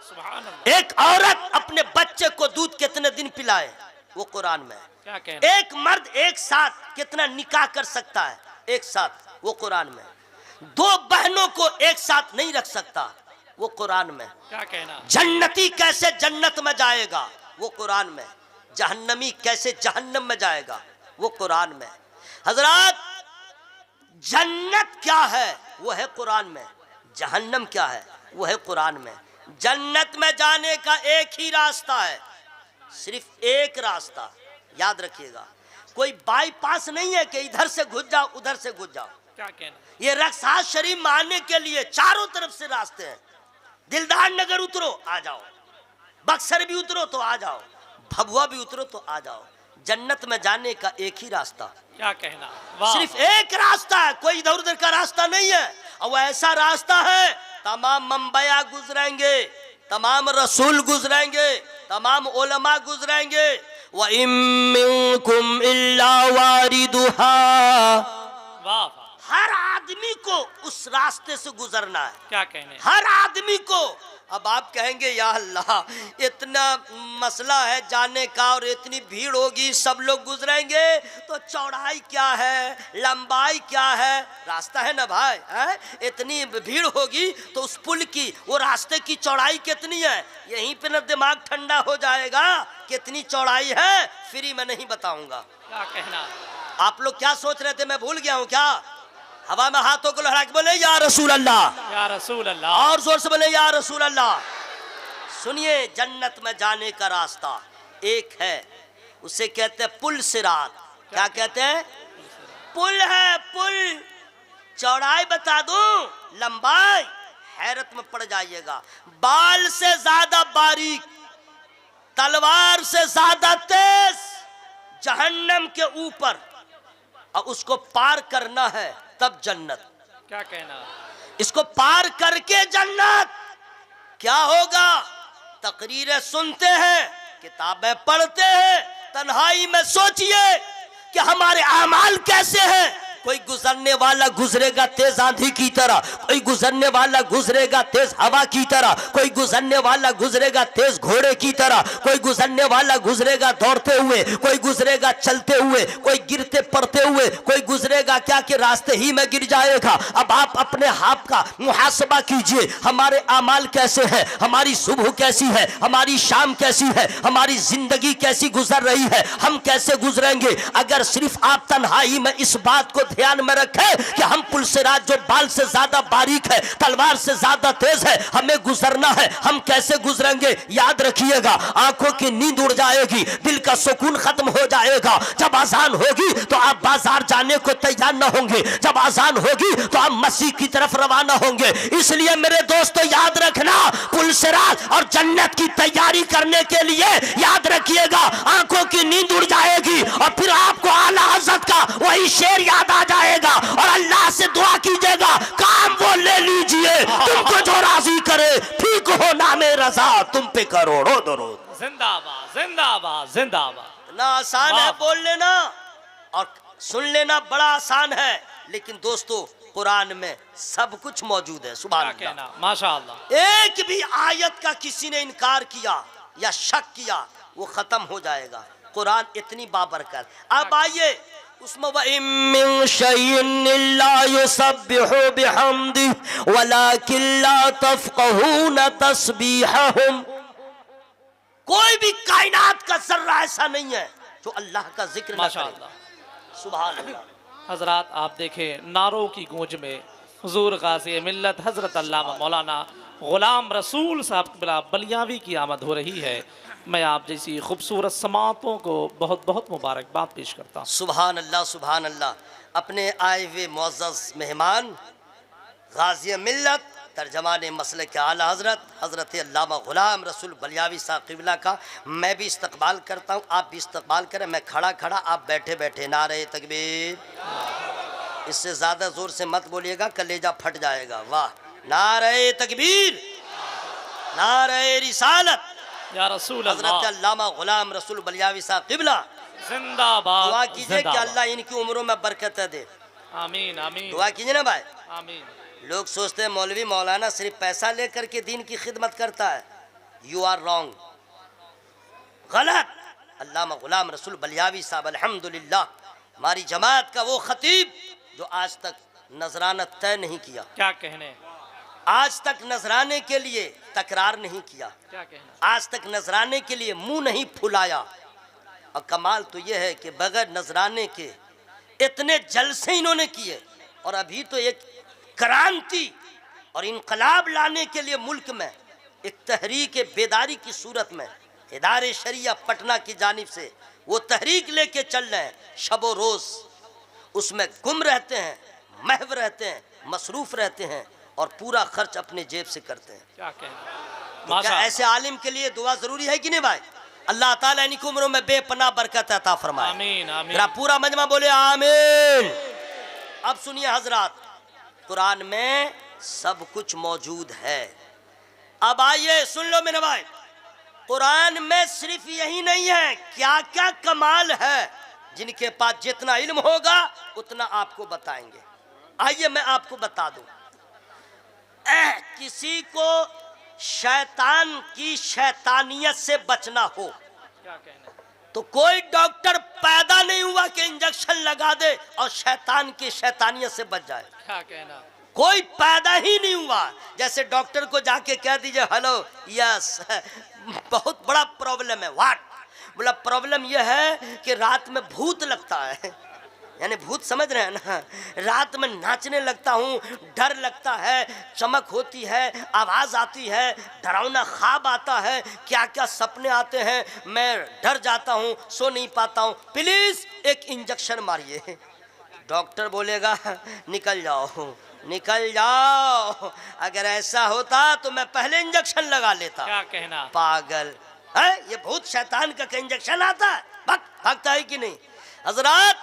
सुभान अल्लाह। एक औरत अपने बच्चे को दूध कितने दिन पिलाए वो कुरान में। क्या कहना, एक मर्द एक साथ कितना निकाह कर सकता है एक साथ, वो कुरान में। दो बहनों को एक साथ नहीं रख सकता, वो कुरान में। क्या कहना, जन्नती कैसे जन्नत में जाएगा वो कुरान में, जहन्नमी कैसे जहन्नम में जाएगा वो कुरान में। हजरात, जन्नत क्या है वो है कुरान में, जहन्नम क्या है वो है कुरान में। जन्नत में जाने का एक ही रास्ता है, सिर्फ एक रास्ता, याद रखिएगा। कोई बाईपास नहीं है कि इधर से घुस जाओ उधर से घुस जाओ। क्या कहना, ये रक्सात शरीफ में आने के लिए चारों तरफ से रास्ते हैं। दिलदार नगर उतरो आ जाओ, बक्सर भी उतरो तो आ जाओ, भभुआ भी उतरो तो आ जाओ। जन्नत में जाने का एक ही रास्ता, क्या कहना, वाह। सिर्फ एक रास्ता है, कोई इधर उधर का रास्ता नहीं है। और वो ऐसा रास्ता है, तमाम मंबया गुजरेंगे, तमाम रसूल गुजरेंगे, तमाम उलमा गुजरेंगे। व इम मिनकुम इल्ला वारिदुहा, वाह। हर आदमी को उस रास्ते से गुजरना है, क्या कहने, हर आदमी को। अब आप कहेंगे या अल्लाह इतना मसला है जाने का और इतनी भीड़ होगी, सब लोग गुजरेंगे तो चौड़ाई क्या है, लंबाई क्या है, रास्ता है ना भाई है? इतनी भीड़ होगी तो उस पुल की, वो रास्ते की चौड़ाई कितनी है, यहीं पे ना दिमाग ठंडा हो जाएगा। कितनी चौड़ाई है फ्री में नहीं बताऊंगा। क्या कहना, आप लोग क्या सोच रहे थे, मैं भूल गया हूँ क्या? हवा में हाथों को लहरा के बोले या रसूल अल्लाह, या रसूल अल्लाह, और जोर से बोले या रसूल अल्लाह। सुनिए, जन्नत में जाने का रास्ता एक है, उसे कहते हैं पुल सिरात। क्या कहते हैं? पुल है, पुल। चौड़ाई बता दूं, लंबाई हैरत में पड़ जाइएगा। बाल से ज्यादा बारीक, तलवार से ज्यादा तेज, जहन्नम के ऊपर और उसको पार करना है तब जन्नत। क्या कहना, इसको पार करके जन्नत। क्या होगा? तकरीरें सुनते हैं, किताबें पढ़ते हैं, तन्हाई में सोचिए कि हमारे अमाल कैसे हैं। कोई गुजरने वाला गुजरेगा तेज आंधी की तरह, कोई गुजरने वाला गुजरेगा तेज हवा की तरह, कोई गुजरने वाला गुजरेगा तेज घोड़े की तरह, कोई गुजरने वाला गुजरेगा दौड़ते हुए, कोई गुजरेगा चलते हुए, कोई गिरते पड़ते हुए, कोई गुजरेगा क्या कि रास्ते ही में गिर जाएगा। अब आप अपने आप का मुहासबा कीजिए, हमारे अमाल कैसे हैं, हमारी सुबह कैसी है, हमारी शाम कैसी है, हमारी जिंदगी कैसी गुजर रही है, हम कैसे गुजरेंगे। अगर सिर्फ आप तन्हाई में इस बात को ध्यान में रखें कि हम पुलसिराज जो बाल से ज्यादा बारीक है, तलवार से ज्यादा तेज है, हमें गुजरना है, हम कैसे गुजरेंगे। याद रखिएगा, आंखों की नींद उड़ जाएगी, दिल का सुकून खत्म हो जाएगा। जब अजान होगी तो आप बाजार जाने को तैयार न होंगे, जब अजान होगी तो आप मस्जिद की तरफ रवाना होंगे। इसलिए मेरे दोस्तों याद रखना, पुलसिराज और जन्नत की तैयारी करने के लिए याद रखिएगा, आंखों की नींद उड़ जाएगी और फिर आपको आला हज़रत का वही शेर याद आ जाएगा और अल्लाह से दुआ कीजिएगा, काम वो ले लीजिए तुमको जो राजी करे, ठीक हो नामे रजा तुम पे करोड़ों दरूद। जिंदाबाद जिंदाबाद जिंदाबाद। ना आसान है बोल लेना और सुन लेना बड़ा आसान है, लेकिन दोस्तों कुरान में सब कुछ मौजूद है। सुभान अल्लाह, माशाअल्लाह। एक भी आयत का किसी ने इनकार किया या शक किया वो खत्म हो जाएगा। कुरान इतनी बाबरकत। अब आइए उसमें वइम शयइन इल्ला युसब्बिहु बिहम्दिहि वलाकिन ला तफ़क़हून तस्बीहहुम। कोई भी कायनात का जर्रा ऐसा नहीं है जो अल्लाह का जिक्र न करे। सुभान अल्लाह। हजरात आप देखें, नारों की गूंज में हुजूर गाज़ी मिल्लत हजरत अल्लामा मौलाना गुलाम रसूल साहब क़िबला बलियावी की आमद हो रही है। मैं आप जैसी खूबसूरत समातों को बहुत बहुत मुबारकबाद पेश करता हूँ। सुभान अल्लाह सुभान अल्लाह। अपने आए हुए मुअज़्ज़ज़ मेहमान गाज़ी मिल्लत तर्जमान मसले के आला हज़रत हज़रत अल्लामा गुलाम रसूल बलियावी साहब क़िबला का मैं भी इस्तक़बाल करता हूँ, आप भी इस्तक़बाल करें। मैं खड़ा खड़ा, आप बैठे बैठे। नारे तकबीर। इससे ज़्यादा ज़ोर से मत बोलिएगा, कलेजा फट जाएगा। वाह, नारे तकबीर, नारे रिसालत या रसूल हज़रत अल्लामा गुलाम रसूल बलियावी साहब क़िबला जिंदाबाद। दुआ कीजिए कि अल्लाह इनकी उम्रों में बरकत दे। आमीन आमीन। दुआ कीजिए ना भाई। आमीन। लोग सोचते हैं मौलवी मौलाना सिर्फ पैसा लेकर के दीन की खिदमत करता है। यू आर रॉन्ग, गलत। अल्लामा गुलाम रसूल बलियावी साहब अल्हम्दुलिल्लाह हमारी जमात का वो खतीब जो आज तक नजराना तय नहीं किया। क्या कहने, आज तक नजराने के लिए तकरार नहीं किया, क्या कहना, आज तक नजराने के लिए मुंह नहीं फुलाया। और कमाल तो यह है कि बगैर नजराने के इतने जलसे इन्होंने किए। और अभी तो एक क्रांति और इनकलाब लाने के लिए मुल्क में एक तहरीक बेदारी की सूरत में इदारे शरिया पटना की जानिब से वो तहरीक लेके चल रहे हैं। शबो रोज़ उसमें गुम रहते हैं, महव रहते हैं, मसरूफ़ रहते हैं और पूरा खर्च अपने जेब से करते हैं। क्या कहना। तो क्या ऐसे आलिम के लिए दुआ ज़रूरी है कि नहीं भाई? अल्लाह ताला इनकी उम्रों में बेपनाह बरकत अता फरमाए। आमीन आमीन। मेरा पूरा मजमा बोले आमीन। अब सुनिए हजरात, कुरान में सब कुछ मौजूद है। अब आइए सुन लो मेरे भाई, कुरान में सिर्फ यही नहीं है, क्या क्या कमाल है। जिनके पास जितना इल्म होगा उतना आपको बताएंगे। आइए मैं आपको बता दूं, किसी को शैतान की शैतानियत से बचना हो क्या कहना, तो कोई डॉक्टर पैदा नहीं हुआ कि इंजेक्शन लगा दे और शैतान की शैतानियत से बच जाए। क्या कहना, कोई पैदा ही नहीं हुआ। जैसे डॉक्टर को जाके कह दीजिए हेलो यस बहुत बड़ा प्रॉब्लम है, व्हाट, बोला प्रॉब्लम यह है कि रात में भूत लगता है, यानी भूत समझ रहे हैं ना, रात में नाचने लगता हूँ, डर लगता है, चमक होती है, आवाज़ आती है, डरावना ख्वाब आता है, क्या क्या सपने आते हैं, मैं डर जाता हूँ, सो नहीं पाता हूँ, प्लीज़ एक इंजेक्शन मारिए। डॉक्टर बोलेगा निकल जाओ निकल जाओ, अगर ऐसा होता तो मैं पहले इंजेक्शन लगा लेता। क्या कहना, पागल है, ये भूत शैतान का इंजेक्शन आता है, बक भागता है कि नहीं? हजरत,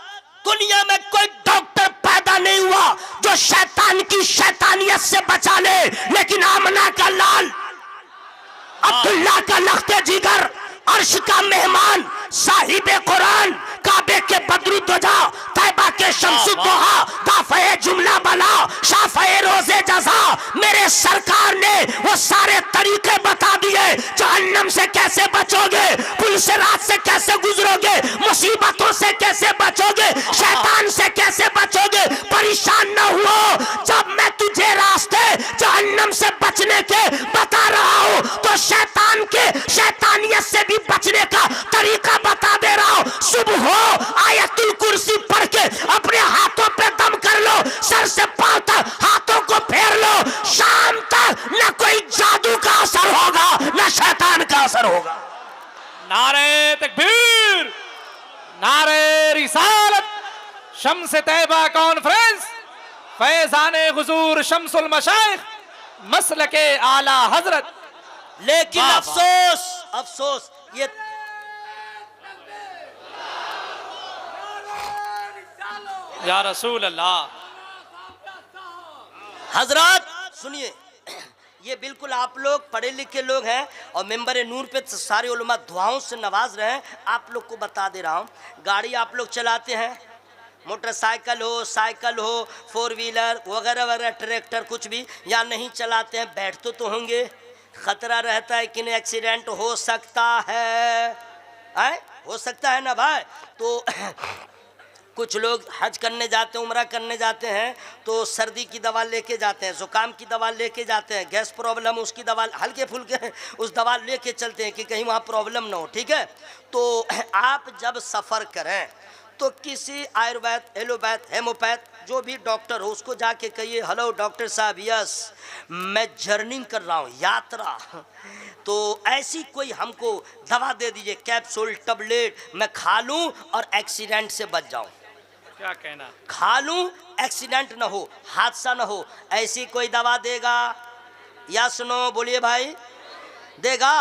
दुनिया में कोई डॉक्टर पैदा नहीं हुआ जो शैतान की शैतानियत से बचा ले, लेकिन आमना का लाल, अब्दुल्ला का लख्ते जिगर, अर्श का मेहमान, साहिबे कुरान, काबे के बदरुद्दोजा, तैबा के शम्सुद्दोहा, दाफ़े जुमला बला, शाफ़े रोज़े जज़ा, मेरे सरकार ने वो सारे तरीके बता दिए। जहन्नम से कैसे बचोगे, पुल से रात से कैसे गुजरोगे, मुसीबतों से कैसे बचोगे, शैतान से कैसे बचोगे। परेशान न हुओ, जब मैं तुझे रास्ते जहन्नम से बचने के बता रहा हूँ तो शैतान के शैतानियत से भी बचने का तरीका बता दे रहा हूँ। सुबह हो आयतुल कुर्सी पढ़ के अपने हाथों पे दम कर लो, सर से पांव तक हाथों को फेर लो, शाम तक न कोई जादू का असर होगा न शैतान का असर होगा। नारे तकबीर, नारे रिसालत, शम्स तैबा कॉन्फ्रेंस, फैजाने हुजूर शम्सुल मशाइख, मसलके आला हजरत। लेकिन अफसोस, अफसोस ये या रसूल अल्लाह। हजरत सुनिए, ये बिल्कुल आप लोग पढ़े लिखे लोग हैं और मेंबर नूर पे सारे उलमा दुआओं से नवाज रहे हैं। आप लोग को बता दे रहा हूँ, गाड़ी आप लोग चलाते हैं, मोटरसाइकिल हो, साइकिल हो, फोर व्हीलर वगैरह वगैरह, ट्रैक्टर कुछ भी, या नहीं चलाते हैं, बैठते तो होंगे, खतरा रहता है कि नहीं एक्सीडेंट हो सकता है, हो सकता है ना भाई। तो कुछ लोग हज करने जाते हैं, उम्रा करने जाते हैं, तो सर्दी की दवा लेके जाते हैं, जुकाम की दवा लेके जाते हैं, गैस प्रॉब्लम उसकी दवा, हल्के फुल्के उस दवा लेके चलते हैं कि कहीं वहाँ प्रॉब्लम ना हो, ठीक है। तो आप जब सफ़र करें तो किसी आयुर्वेद, एलोपैथ, हेमोपैथ जो भी डॉक्टर हो उसको जाके कहिए, हेलो डॉक्टर साहब, यस मैं जर्निंग कर रहा हूँ, यात्रा, तो ऐसी कोई हमको दवा दे दीजिए, कैप्सूल, टैबलेट, मैं खा लूँ और एक्सीडेंट से बच जाऊँ। क्या कहना? खा लूं, एक्सीडेंट ना हो, हादसा ना हो, ऐसी कोई दवा देगा? या सुनो, बोलिए भाई, देगा?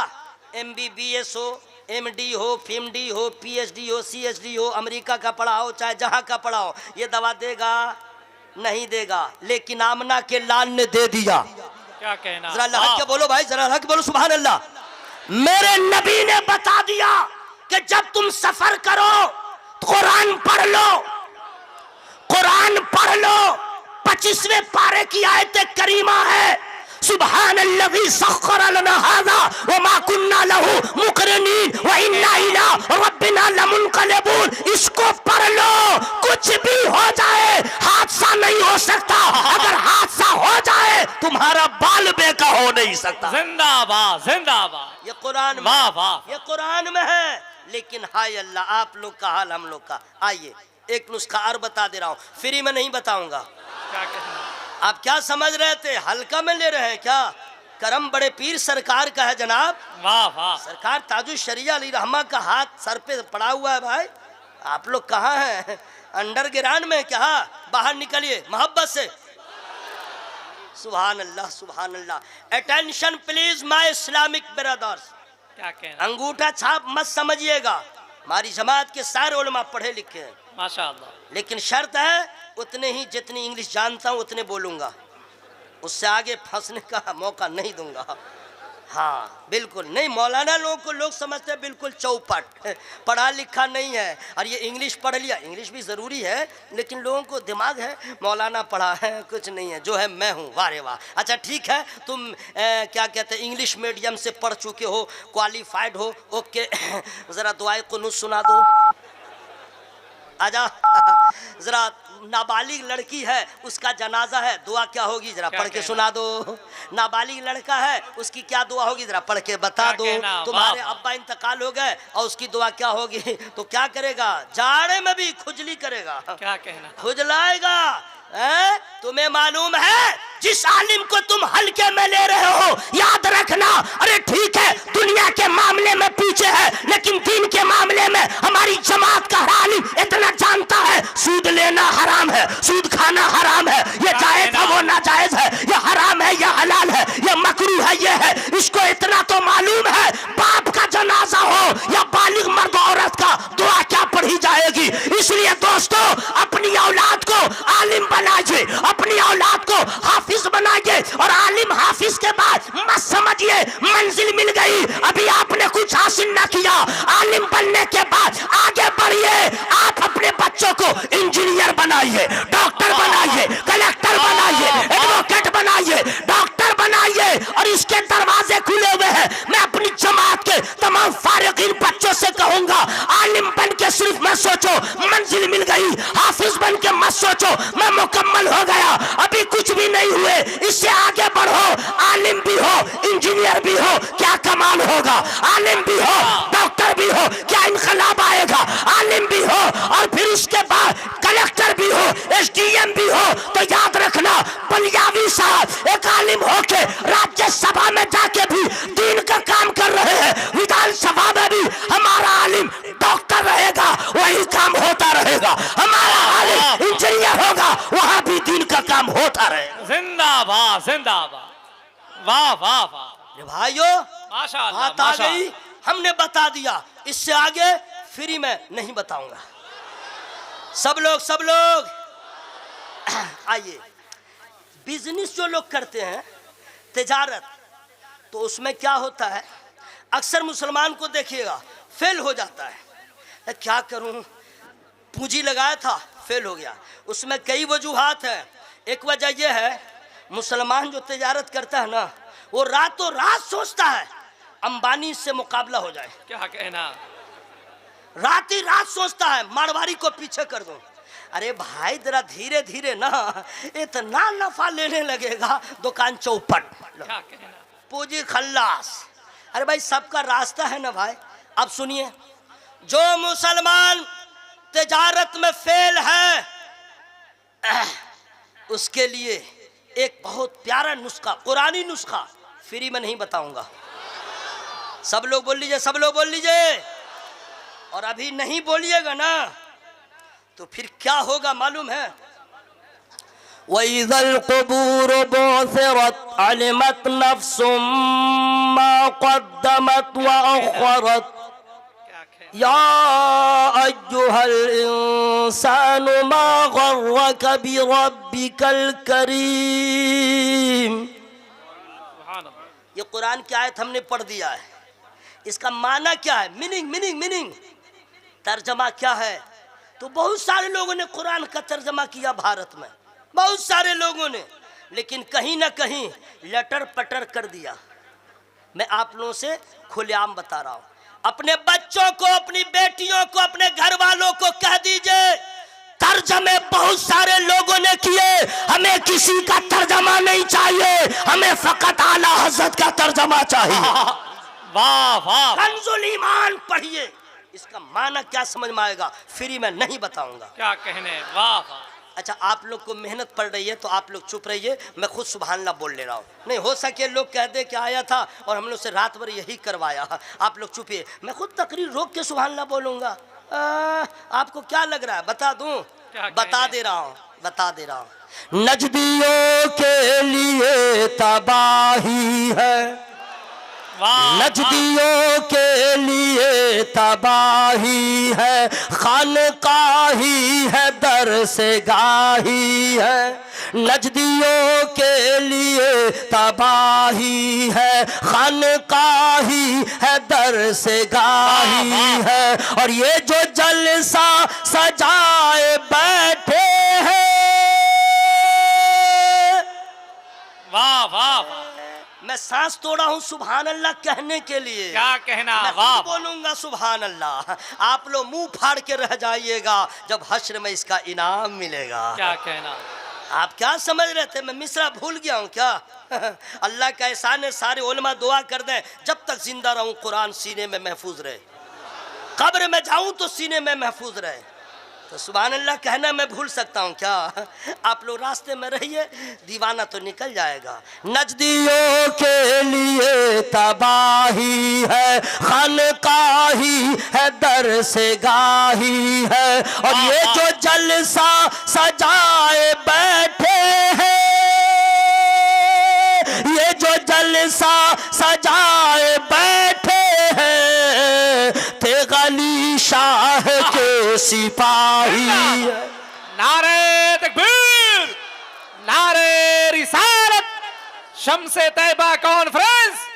MBBS हो, MD हो, PhD हो, PhD हो, CHD हो, अमेरिका का पढ़ा हो चाहे जहां का पढ़ा हो, ये दवा देगा? नहीं देगा। लेकिन आमना के लाल ने दे दिया। क्या कहना? जरा अल्लाह के बोलो भाई, जरा अल्लाह के बोलो, सुभान अल्लाह। मेरे नबी ने बता दिया कि जब तुम सफर करो कुरान पढ़ लो, कुरान पढ़ लो। 25वें पारे की आयत करीमा है, सुब्हानल्लज़ी सख्खर लना हाज़ा व मा कुन्ना लहू मुक़रिनीन व इन्ना इला रब्बिना लमुनक़लिबून। इसको पढ़ लो, कुछ भी हो जाए हादसा नहीं हो सकता, अगर हादसा हो जाए तुम्हारा बाल बेका हो नहीं सकता। जिंदाबाद, जिंदाबाद। ये कुरान में, वाह वाह, ये कुरान में है। लेकिन हाय अल्लाह, आप लोग का हाल हम लोग का। आइए एक नुस्खा और बता दे रहा हूँ, फ्री में नहीं बताऊंगा। क्या कहना? आप क्या समझ रहे थे, हल्का में ले रहे हैं क्या? करम बड़े पीर सरकार का है जनाब। वाह वाह। सरकार ताजुल शरिया अली रहमा का हाथ सर पे पड़ा हुआ है भाई। आप लोग कहाँ हैं? अंडरग्राउंड में क्या? बाहर निकलिए मोहब्बत से। सुभान अल्लाह, सुभान अल्लाह। Attention please my Islamic brothers. क्या कहना? अंगूठा छाप मत समझिएगा, हमारी जमात के सारे उलमा पढ़े लिखे हैं, माशाअल्लाह। लेकिन शर्त है उतने ही जितनी इंग्लिश जानता हूँ उतने बोलूँगा, उससे आगे फंसने का मौका नहीं दूंगा। हाँ बिल्कुल नहीं। मौलाना लोगों को लोग समझते हैं बिल्कुल चौपट, पढ़ा लिखा नहीं है, और ये इंग्लिश पढ़ लिया। इंग्लिश भी ज़रूरी है, लेकिन लोगों को दिमाग है मौलाना पढ़ा है, कुछ नहीं है, जो है मैं हूँ। वारे वाह। अच्छा ठीक है, तुम क्या कहते हैं इंग्लिश मीडियम से पढ़ चुके हो, क्वालिफाइड हो, ओके। ज़रा दुआए कुनूत सुना दो। आजा। ज़रा नाबालिग लड़की है, उसका जनाजा है, दुआ क्या होगी जरा पढ़ के सुना दो। नाबालिग लड़का है, उसकी क्या दुआ होगी जरा पढ़ के बता दो। तुम्हारे अब्बा इंतकाल हो गए और उसकी दुआ क्या होगी, तो क्या करेगा? जाड़े में भी खुजली करेगा। क्या कहना? खुजलाएगा। तुम्हें मालूम है जिस आलिम को तुम हल्के में ले रहे हो, याद रखना, अरे ठीक है दुनिया के मामले में पीछे है, लेकिन दीन के मामले में हमारी जमात का हर आलिम इतना जानता है, सूद लेना हराम है, सूद खाना हराम है, ये जायज है वो नाजायज है, ये हराम है ये हलाल है, ये मकरूह है ये है। इसको इतना तो मालूम है, बाप का जनाजा हो या बालिग मर्द औरत का, दुआ क्या इसलिए दोस्तों अपनी औलाद को आलिम बनाइए, अपनी औलाद को हाफिज बनाइए। और आलिम हाफिज के बाद मत समझिए मंजिल मिल गई, अभी आपने कुछ हासिल ना किया। आलिम बनने के बाद आगे बढ़िए, आप अपने बच्चों को इंजीनियर बनाइए, डॉक्टर बनाइए, कलेक्टर बनाइए, एडवोकेट बनाइए, डॉक्टर बनाइए। और इसके दरवाजे खुले हुए हैं। मैं अपनी जमात के तमाम फारिगीन बच्चों से कहूंगा, आलिम बन के सिर्फ मत सोचो मंजिल मिल गई, हाफिज बन के मत सोचो मैं मुकम्मल हो गया, अभी कुछ भी नहीं हुए। इससे आगे बढ़ो, आलिम भी हो, इंजीनियर भी हो, क्या कमाल होगा। आलिम भी हो, डॉक्टर भी हो, क्या इनकलाब आएगा। आलिम भी हो और फिर उसके बाद कलेक्टर भी हो, एसडीएम भी हो, तो याद रखना बलियावी साहब एक आलिम होके राज्यसभा में जाके भी दीन का काम कर रहे हैं, विधानसभा में भी हमारा आलिम डॉक्टर रहेगा, वही काम होता रहेगा। हमारा आलिम इंजीनियर होगा, वहां भी दीन का काम होता रहेगा। जिंदाबाद जिंदाबाद, वाह वाह वाह, भाइयों माशाअल्लाह बात आ गई, हमने बता दिया, इससे आगे फ्री में नहीं बताऊंगा। सब लोग आइए, बिजनेस जो लोग करते हैं तिजारत, तो उसमें क्या होता है, अक्सर मुसलमान को देखिएगा फेल हो जाता है। क्या करूं, पूंजी लगाया था फेल हो गया। उसमें कई वजूहात है। एक वजह यह है, मुसलमान जो तिजारत करता है ना, वो रातों रात सोचता है अंबानी से मुकाबला हो जाए। क्या कहना, रात ही रात सोचता है मारवाड़ी को पीछे कर दूं। अरे भाई जरा धीरे धीरे ना, इतना नफा लेने लगेगा दुकान चौपट, क्या कहना, पूंजी खल्लास। अरे भाई सबका रास्ता है ना भाई। अब सुनिए, जो मुसलमान तिजारत में फेल है उसके लिए एक बहुत प्यारा नुस्खा, कुरानी नुस्खा, फ्री में नहीं बताऊंगा। सब लोग बोल लीजिए, सब लोग बोल लीजिए। और अभी नहीं बोलिएगा ना तो फिर क्या होगा मालूम है। वइज़ल क़ुबूर बुअसिरत अलिमत नफ्सुम मा क़द्दमत व अख़रत या अय्युहल इंसानु मा गर्रक बिरब्बिकल करीम। ये कुरान की आयत हमने पढ़ दिया है, इसका माना क्या है, मीनिंग तर्जमा क्या है। तो बहुत सारे लोगों ने कुरान का तर्जमा किया भारत में, बहुत सारे लोगों ने, लेकिन कहीं ना कहीं लटर पटर कर दिया। मैं आप लोगों से खुलेआम बता रहा हूं, अपने बच्चों को, अपनी बेटियों को, अपने घर वालों को कह दीजिए, तर्जमे बहुत सारे लोगों ने किए, हमें किसी का तर्जमा नहीं चाहिए, हमें फकत आला हज़रत का तर्जमा चाहिए। वाह वाह, कंजुल ईमान पढ़िए, इसका माना क्या समझ में आएगा, फ्री में नहीं बताऊंगा। क्या कहने, वाह वाह। अच्छा, आप लोग को मेहनत पड़ रही है तो आप लोग चुप रहिए, मैं खुद सुभान अल्लाह बोल ले रहा हूँ। नहीं हो सके लोग कह दे कि आया था और हम लोग से रात भर यही करवाया। आप लोग चुपिए, मैं खुद तकरीर रोक के सुभान अल्लाह बोलूँगा। आपको क्या लग रहा है, बता दूँ, बता दे रहा हूँ। नजदियों के लिए तबाही है, नजदियों के लिए तबाही है, खानकाही है, दर से गाही है। नजदियों के लिए तबाही है, खानकाही है, दर से गाही है। और ये जो जलसा सजाए बैठे हैं, वाह वाह, मैं सांस तोड़ा हूँ सुभान अल्लाह कहने के लिए। क्या कहना, मैं वाह, बोलूंगा सुभान अल्लाह, आप लोग मुंह फाड़ के रह जाइएगा जब हश्र में इसका इनाम मिलेगा। क्या कहना, आप क्या समझ रहे थे मैं मिसरा भूल गया हूँ क्या? अल्लाह का एहसान है, सारे उलमा दुआ कर दें जब तक जिंदा रहूं कुरान सीने में महफूज रहे, कब्र में जाऊं तो सीने में महफूज रहे। तो सुभान अल्लाह कहना मैं भूल सकता हूँ क्या? आप लोग रास्ते में रहिए, दीवाना तो निकल जाएगा। नजदियों के लिए तबाही है, खानकाही है, दर से गाही है। और ये जो जलसा सजाए बैठे हैं, ये जो जलसा सजाए बैठे हैं, तेगली शाह अल्लाह के सिपाही है। नारे तकबीर, नारे रिसालत, शम्से तैयबा कॉन्फ्रेंस,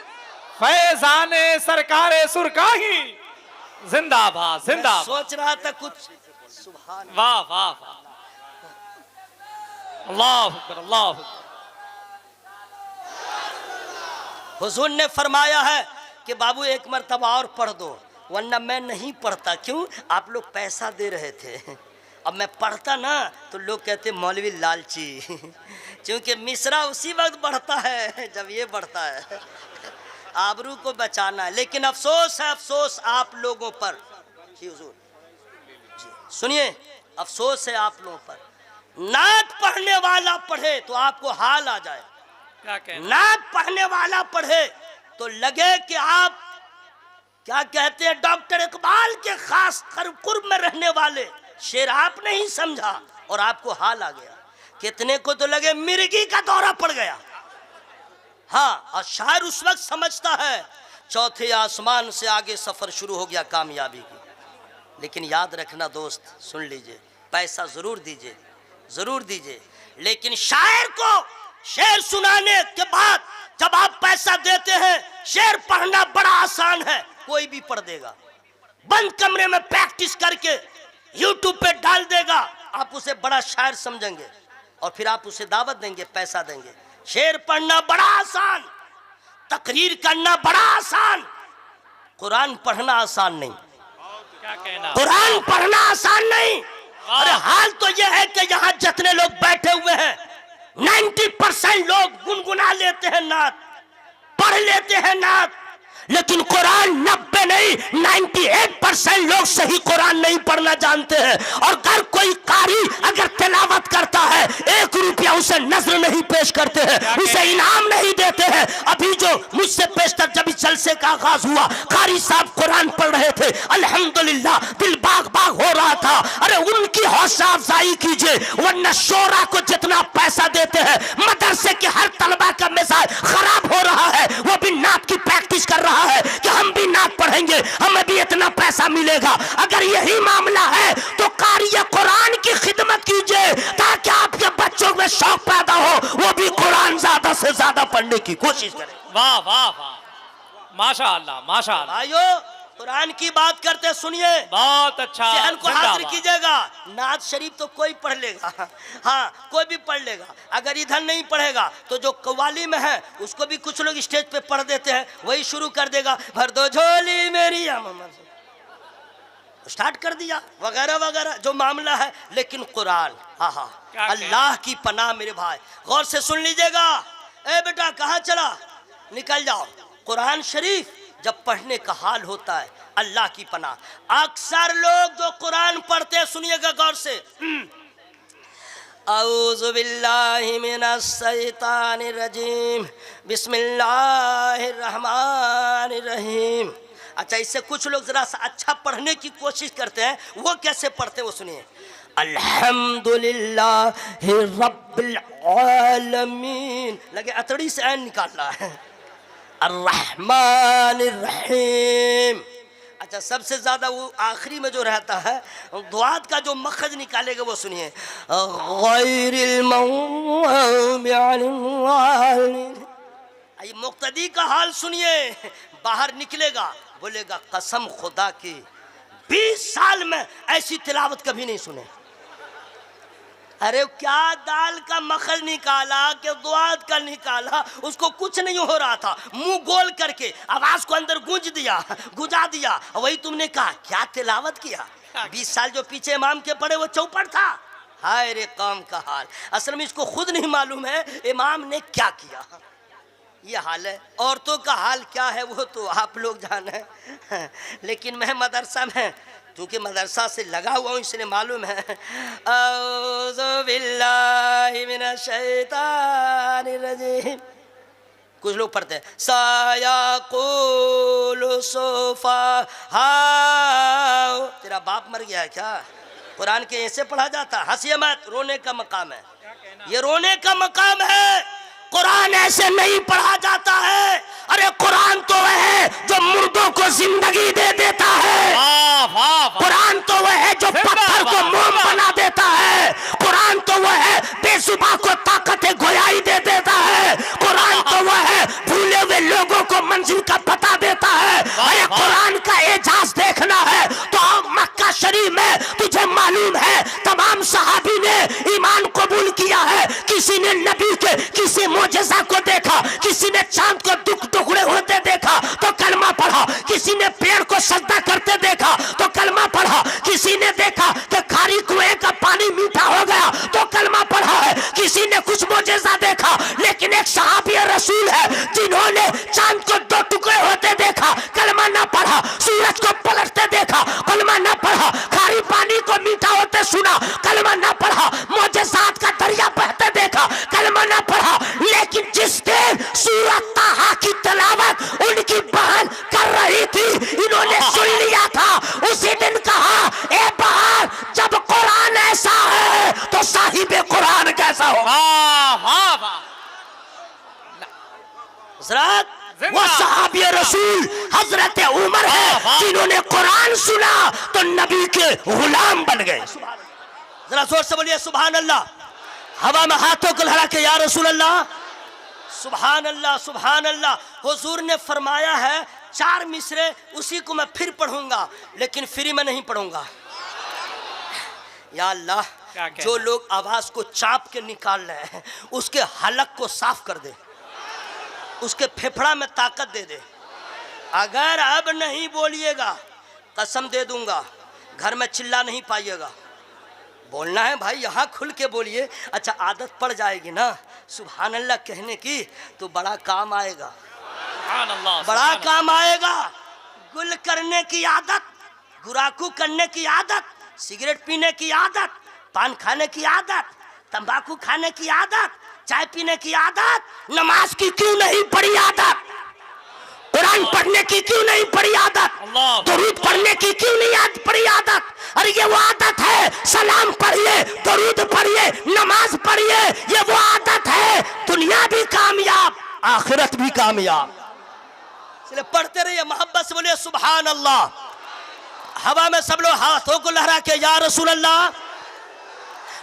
फैजाने सरकारे सुरकाही, जिंदाबाद जिंदाबाद। सोच रहा था कुछ सुभान वाह वाह वाह, अल्लाह अकबर अल्लाह अकबर। हुजूर ने फरमाया है कि बाबू एक मर्तबा और पढ़ दो, वरना मैं नहीं पढ़ता। क्यों? आप लोग पैसा दे रहे थे, अब मैं पढ़ता ना तो लोग कहते मौलवी लालची, क्योंकि मिसरा उसी वक्त बढ़ता है जब ये बढ़ता है। आबरू को बचाना है, लेकिन अफसोस है, अफसोस आप लोगों पर। जी हुजूर, जी सुनिए, अफसोस है आप लोगों पर। नात पढ़ने वाला पढ़े तो आपको हाल आ जाए, क्या कहना? नात पढ़ने वाला पढ़े तो लगे कि आप क्या कहते हैं, डॉक्टर इकबाल के खास कुर्ब में रहने वाले शेर आप नहीं समझा और आपको हाल आ गया। कितने को तो लगे मिर्गी का दौरा पड़ गया। हाँ, और शायर उस वक्त समझता है चौथे आसमान से आगे सफर शुरू हो गया कामयाबी की। लेकिन याद रखना दोस्त, सुन लीजिए, पैसा जरूर दीजिए, जरूर दीजिए, लेकिन शायर को शेर सुनाने के बाद जब आप पैसा देते हैं, शेर पढ़ना बड़ा आसान है, कोई भी पढ़ देगा। बंद कमरे में प्रैक्टिस करके यूट्यूब पे डाल देगा, आप उसे बड़ा शायर समझेंगे और फिर आप उसे दावत देंगे, पैसा देंगे। शेर पढ़ना बड़ा आसान, तकरीर करना बड़ा आसान, कुरान पढ़ना आसान नहीं। क्या कहना? कुरान पढ़ना आसान नहीं। अरे हाल तो यह है कि यहाँ जितने लोग बैठे हुए हैं 90% लोग गुनगुना लेते हैं नात, पढ़ लेते हैं नात, लेकिन कुरान 90 नहीं 98% लोग सही कुरान नहीं पढ़ना जानते हैं। और अगर कोई कारी अगर तिलावत करता है, 1 रुपया उसे नजर नहीं पेश करते हैं, उसे इनाम नहीं देते हैं। अभी जो मुझसे पेशतर जब इस जलसे का आगाज हुआ, कारी साहब कुरान पढ़ रहे थे, अल्हम्दुलिल्लाह दिल बाग बाग हो रहा था। अरे उनकी हौसला अफजाई कीजिए, वरना शोरा को जितना पैसा देते हैं, मदरसे के हर तलबा का मिजाज खराब हो रहा है, वो भी नात की प्रैक्टिस कर रहा है कि हम भी नात पढ़ेंगे, हमें भी इतना पैसा मिलेगा। अगर यही मामला है तो कारी कुरान की खिदमत कीजिए, ताकि आपके बच्चों में शौक पैदा हो, वो भी कुरान ज्यादा से ज्यादा पढ़ने की कोशिश करें। वाह वाह वाह, माशाअल्लाह माशाअल्लाह। भाइयों, कुरान की बात करते सुनिए, बहुत अच्छा, जहन को हाजिर जिंदाबाद। कीजिएगा। नात शरीफ तो कोई पढ़ लेगा, हाँ कोई भी पढ़ लेगा। अगर इधर नहीं पढ़ेगा तो जो कव्वाली में है उसको भी कुछ लोग स्टेज पे पढ़ देते हैं, वही शुरू कर देगा, भर दो झोली मेरी स्टार्ट कर दिया, वगैरह वगैरह जो मामला है। लेकिन कुरान, हाँ अल्लाह की पनाह मेरे भाई, गौर से सुन लीजिएगा। ए बेटा कहाँ चला, निकल जाओ। कुरान शरीफ जब पढ़ने का हाल होता है, अल्लाह की पनाह। अक्सर लोग जो कुरान पढ़ते हैं, सुनिएगा गौर से, औज़ु बिल्लाहि मिनश शैतानिर रजीम, बिस्मिल्लाहिर रहमानिर रहीम। अच्छा, इससे कुछ लोग जरा सा अच्छा पढ़ने की कोशिश करते हैं, वो कैसे पढ़ते हैं वो सुनिए। अल्हम्दुलिल्लाहि रब्बिल आलमीन, लगे अतड़ी से ऐन निकाल रहा है, अर्रहमानिर रहीम। अच्छा, सबसे ज्यादा वो आखिरी में जो रहता है, दुआत का जो मखरज निकालेगा वो सुनिए, गैरिल मग़ज़ूबि अलैहिम। ये मुक्तदी का हाल सुनिए, बाहर निकलेगा बोलेगा कसम खुदा की 20 साल में ऐसी तिलावत कभी नहीं सुने। अरे क्या दाल का मखरज निकाला कि दुआत का निकाला, उसको कुछ नहीं हो रहा था, मुंह गोल करके आवाज को अंदर गुंजा दिया। वही तुमने कहा क्या तिलावत किया। 20 साल जो पीछे इमाम के पड़े वो चौपड़ था। हाय रे कौम का हाल, असल में इसको खुद नहीं मालूम है इमाम ने क्या किया। ये हाल है। औरतों का हाल क्या है वो तो आप लोग जाने, लेकिन मैं मदरसा में, क्योंकि मदरसा से लगा हुआ हूँ इसलिए मालूम है। औज़ु बिल्लाहि मिनश शैतानिर रजीम। कुछ लोग पढ़ते हैं सायक़ुलु सुफ़हा, तेरा बाप मर गया है क्या? कुरान के ऐसे पढ़ा जाता? हंसिए मत, रोने का मकाम है, ये रोने का मकाम है। कुरान ऐसे नहीं पढ़ा जाता है। अरे कुरान तो वह है जो मुर्दों को जिंदगी दे देता है। कुरान तो वह है जो पत्थर को मोम बना देता है। कुरान तो वह है बेजुबान को ताकत गोयाई दे देता है। कुरान तो वह है भूले हुए लोगों को मंजिल का पता देता है। अरे कुरान का एजाज देखना है तो मक्का शरीफ में तुझे मालूम है तमाम सहाबी ने ईमान कबूल किया है। किसी ने नबी के किसी मोजेजा को देखा, किसी ने चांद को टुकड़े होते देखा तो कलमा पढ़ा, किसी ने पेड़ को सजदा करते देखा तो कलमा पढ़ा, किसी ने देखा कि खारी कुएं का पानी मीठा हो गया तो कलमा पढ़ा है, किसी ने कुछ मोजेजा देखा। लेकिन एक सहाबी रसूल है जिन्होंने चांद को 2 टुकड़े होते देखा, कलमा ना पढ़ा, सूरज को पलटते देखा, कलमा ना पढ़ा, खारी पानी को मीठा होते सुना, कलमा ना पढ़ा, मोजेजात का दरिया बहते देखा, कलमा ना पढ़ा। लेकिन जिस दिन सूरत ताहा की तिलावत उनकी बहन कर रही थी, इन्होंने सुन लिया था। उसी दिन कहा, ए बहन जब कुरान ऐसा है तो साहिबे कुरान कैसा होगा। हजरत वो सहाबी रसूल हजरत उमर है जिन्होंने कुरान सुना तो नबी के गुलाम बन गए। जरा जोर से बोलिए सुभान अल्लाह। हवा में हाथों को लहरा के या रसूल अल्लाह, सुभान अल्लाह सुभान अल्लाह। हुजूर ने फरमाया है 4 मिसरे उसी को मैं फिर पढ़ूंगा, लेकिन फ्री में नहीं पढ़ूंगा। या अल्लाह, जो लोग आवाज को चाप के निकाल रहे हैं उसके हलक को साफ कर दे, उसके फेफड़ा में ताकत दे दे। अगर अब नहीं बोलिएगा कसम दे दूंगा घर में चिल्ला नहीं पाइएगा। बोलना है भाई, यहाँ खुल के बोलिए। अच्छा आदत पड़ जाएगी ना सुभान अल्लाह कहने की तो बड़ा काम आएगा, बड़ा काम आएगा। गुल करने की आदत, गुराकू करने की आदत, सिगरेट पीने की आदत, पान खाने की आदत, तंबाकू खाने की आदत, चाय पीने की आदत, नमाज की क्यों नहीं पड़ी आदत, कुरान पढ़ने की क्यों नहीं पड़ी आदत, दरूद पढ़ने की क्यों नहीं पड़ी आदत। अरे ये वो आदत है, सलाम पढ़िए, दरूद पढ़िए, नमाज पढ़िए, ये वो आदत है। दुनिया भी कामयाब, आखिरत भी कामयाब। इसलिए पढ़ते रहिए, मोहब्बत से बोलिए सुभान अल्लाह। हवा में सब लोग हाथों को लहरा के या रसूल अल्लाह।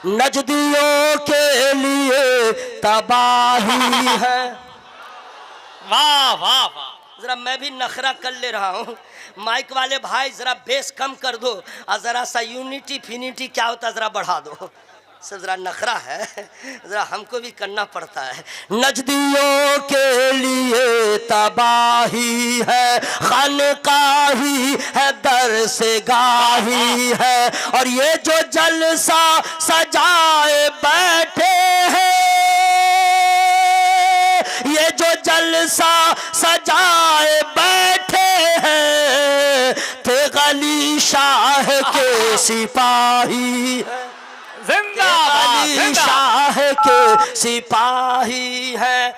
नजदियों के लिए तबाही है। वाह वाह वाह। जरा मैं भी नखरा कर ले रहा हूँ, माइक वाले भाई जरा बेस कम कर दो और जरा सा यूनिटी फिनिटी क्या होता है जरा बढ़ा दो। सब जरा नखरा है, जरा हमको भी करना पड़ता है। नजदियों के लिए तबाही है, खानकाही है, दर से गाही है, और ये जो जलसा सजाए बैठे हैं, ये जो जलसा सजाए बैठे हैं, थे गली शाह के सिपाही, जिंदाबाद शाह के सिपाही है।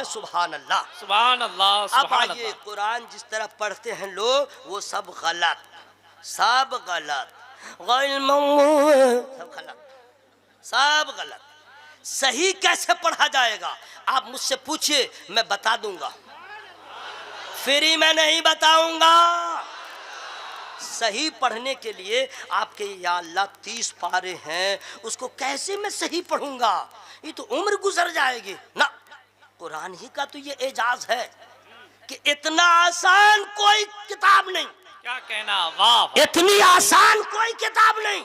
सुभान अल्लाह सुभान अल्लाह सुभान अल्लाह। कुरान जिस तरह पढ़ते हैं लोग वो सब गलत, सब गलत, सब गलत, सब गलत। सही कैसे पढ़ा जाएगा आप मुझसे पूछिए, मैं बता दूंगा, फ्री में नहीं बताऊंगा। सही पढ़ने के लिए आपके या अल्लाह 30 पारे हैं, उसको कैसे मैं सही पढ़ूंगा, ये तो उम्र गुजर जाएगी ना। कुरान ही का तो ये एजाज है कि इतना आसान कोई किताब नहीं। क्या कहना, वाह। इतनी आसान कोई किताब नहीं।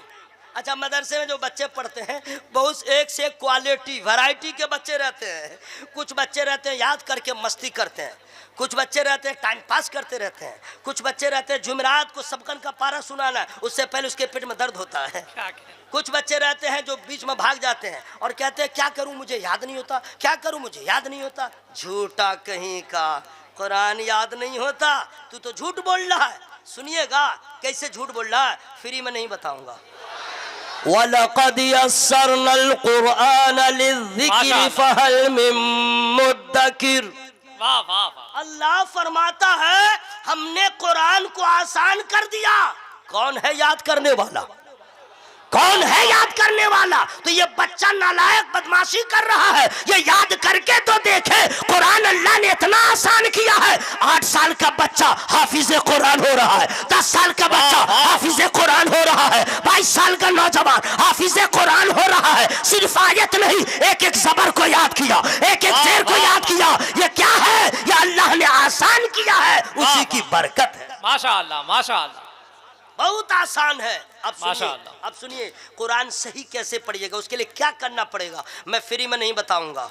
अच्छा मदरसे में जो बच्चे पढ़ते हैं बहुत एक से एक क्वालिटी वैरायटी के बच्चे रहते हैं। कुछ बच्चे रहते हैं याद करके मस्ती करते हैं, कुछ बच्चे रहते हैं टाइम पास करते रहते हैं, कुछ बच्चे रहते हैं जुमेरात को सबकन का पारा सुनाना उससे पहले उसके पेट में दर्द होता है। कुछ बच्चे रहते हैं जो बीच में भाग जाते हैं और कहते हैं क्या करूं मुझे याद नहीं होता, क्या करूं मुझे याद नहीं होता। झूठा कहीं का, कुरान याद नहीं होता, तू तो झूठ बोल रहा है। सुनिएगा कैसे झूठ बोल रहा है, फ्री में नहीं बताऊंगा। वलक़द यस्सरनल कुरआन लिज़्ज़िक्रि फहल मिन मुद्दकिर। वाह वाह वाह। अल्लाह फरमाता है हमने कुरान को आसान कर दिया। कौन है याद करने वाला, कौन है याद करने वाला? तो ये बच्चा नालायक बदमाशी कर रहा है, ये याद करके तो देखे। कुरान अल्लाह ने इतना आसान किया है। 8 साल का बच्चा हाफिज कुरान हो रहा है, 10 साल का बच्चा हाफिज कुरान हो रहा है, 22 साल का नौजवान हाफिज कुरान हो रहा है। सिर्फ आयत नहीं, एक एक जबर को याद किया, एक एक शेर को याद किया। ये क्या है? ये अल्लाह ने आसान किया है, उसी की बरकत है। माशाअल्लाह, माशाअल्लाह, बहुत आसान है। अब सुनिए, माशाअल्लाह। अब सुनिए कुरान सही कैसे पढ़िएगा, उसके लिए क्या करना पड़ेगा मैं फ्री में नहीं बताऊंगा।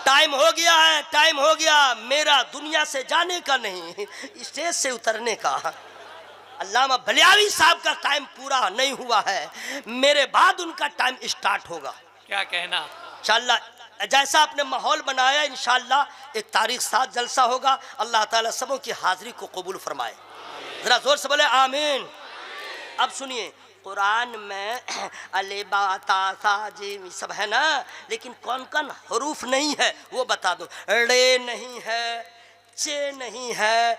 टाइम हो गया है, टाइम हो गया मेरा दुनिया से जाने का नहीं, स्टेज से उतरने का। अल्लामा बलियावी साहब का टाइम पूरा नहीं हुआ है, मेरे बाद उनका टाइम स्टार्ट होगा। क्या कहना। इंशाअल्लाह जैसा आपने माहौल बनाया, इंशाअल्लाह एक तारीख 7 जलसा होगा। अल्लाह ताला सबों की हाजिरी को कबूल फरमाए। जरा जोर से बोले आमीन। अब सुनिए, कुरान में अलेबा ता सा जीम सब है ना, लेकिन कौन कौन हरूफ नहीं है वो बता दो। रे नहीं है, चे नहीं है,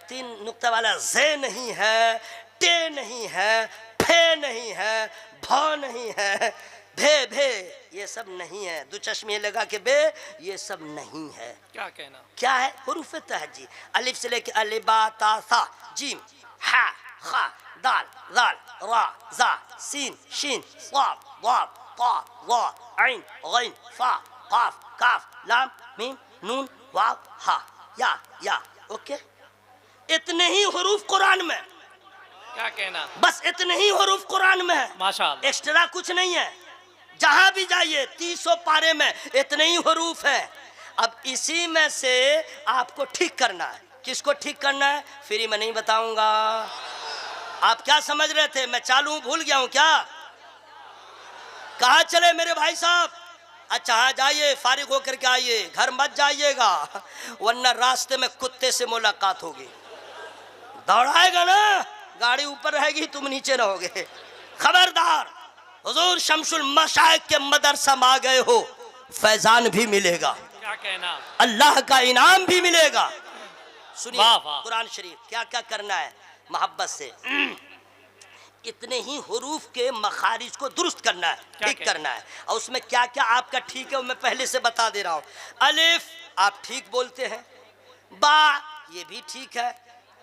3 नुक्ता वाला जे नहीं है, टे नहीं है, फे नहीं है, भ नहीं है, भे भे ये सब नहीं है, 2 चश्मे लगा के बे ये सब नहीं है। क्या कहना। क्या है? हुरूफ तहजी, अलिफ से लेके अलिबा ता सा जीम हा खा दाल दाल रा जा सीन शीन स्वाब वाब ता वा ऐन गैन फा काफ काफ लाम मीम नून वाव हा या। ओके, इतने ही हुरूफ कुरान में। क्या कहना। बस इतने ही हुरूफ कुरान में है, माशाअल्लाह। एक्स्ट्रा कुछ नहीं है। जहां भी जाइए 300 पारे में इतने ही हुरूफ है। अब इसी में से आपको ठीक करना है। किसको ठीक करना है? फ्री में नहीं बताऊंगा। आप क्या समझ रहे थे मैं चालू भूल गया हूं क्या? कहां चले मेरे भाई साहब? अच्छा हाँ जाइए, फारिग होकर के आइए, घर मत जाइएगा वरना रास्ते में कुत्ते से मुलाकात होगी। दौड़ाएगा ना, गाड़ी ऊपर रहेगी, तुम नीचे रहोगे। खबरदार, हुजूर शमसुल मशाइख के मदरसा में आ गए हो, फैजान भी मिलेगा। क्या कहना। अल्लाह का इनाम भी मिलेगा। सुनिए वाह, वाह। कुरान शरीफ क्या क्या करना है मोहब्बत से। इतने ही हुरूफ के मखारिज को दुरुस्त करना है, ठीक करना है। और उसमें क्या क्या आपका ठीक है वो मैं पहले से बता दे रहा हूँ। अलिफ आप ठीक बोलते हैं, बा ये भी ठीक है,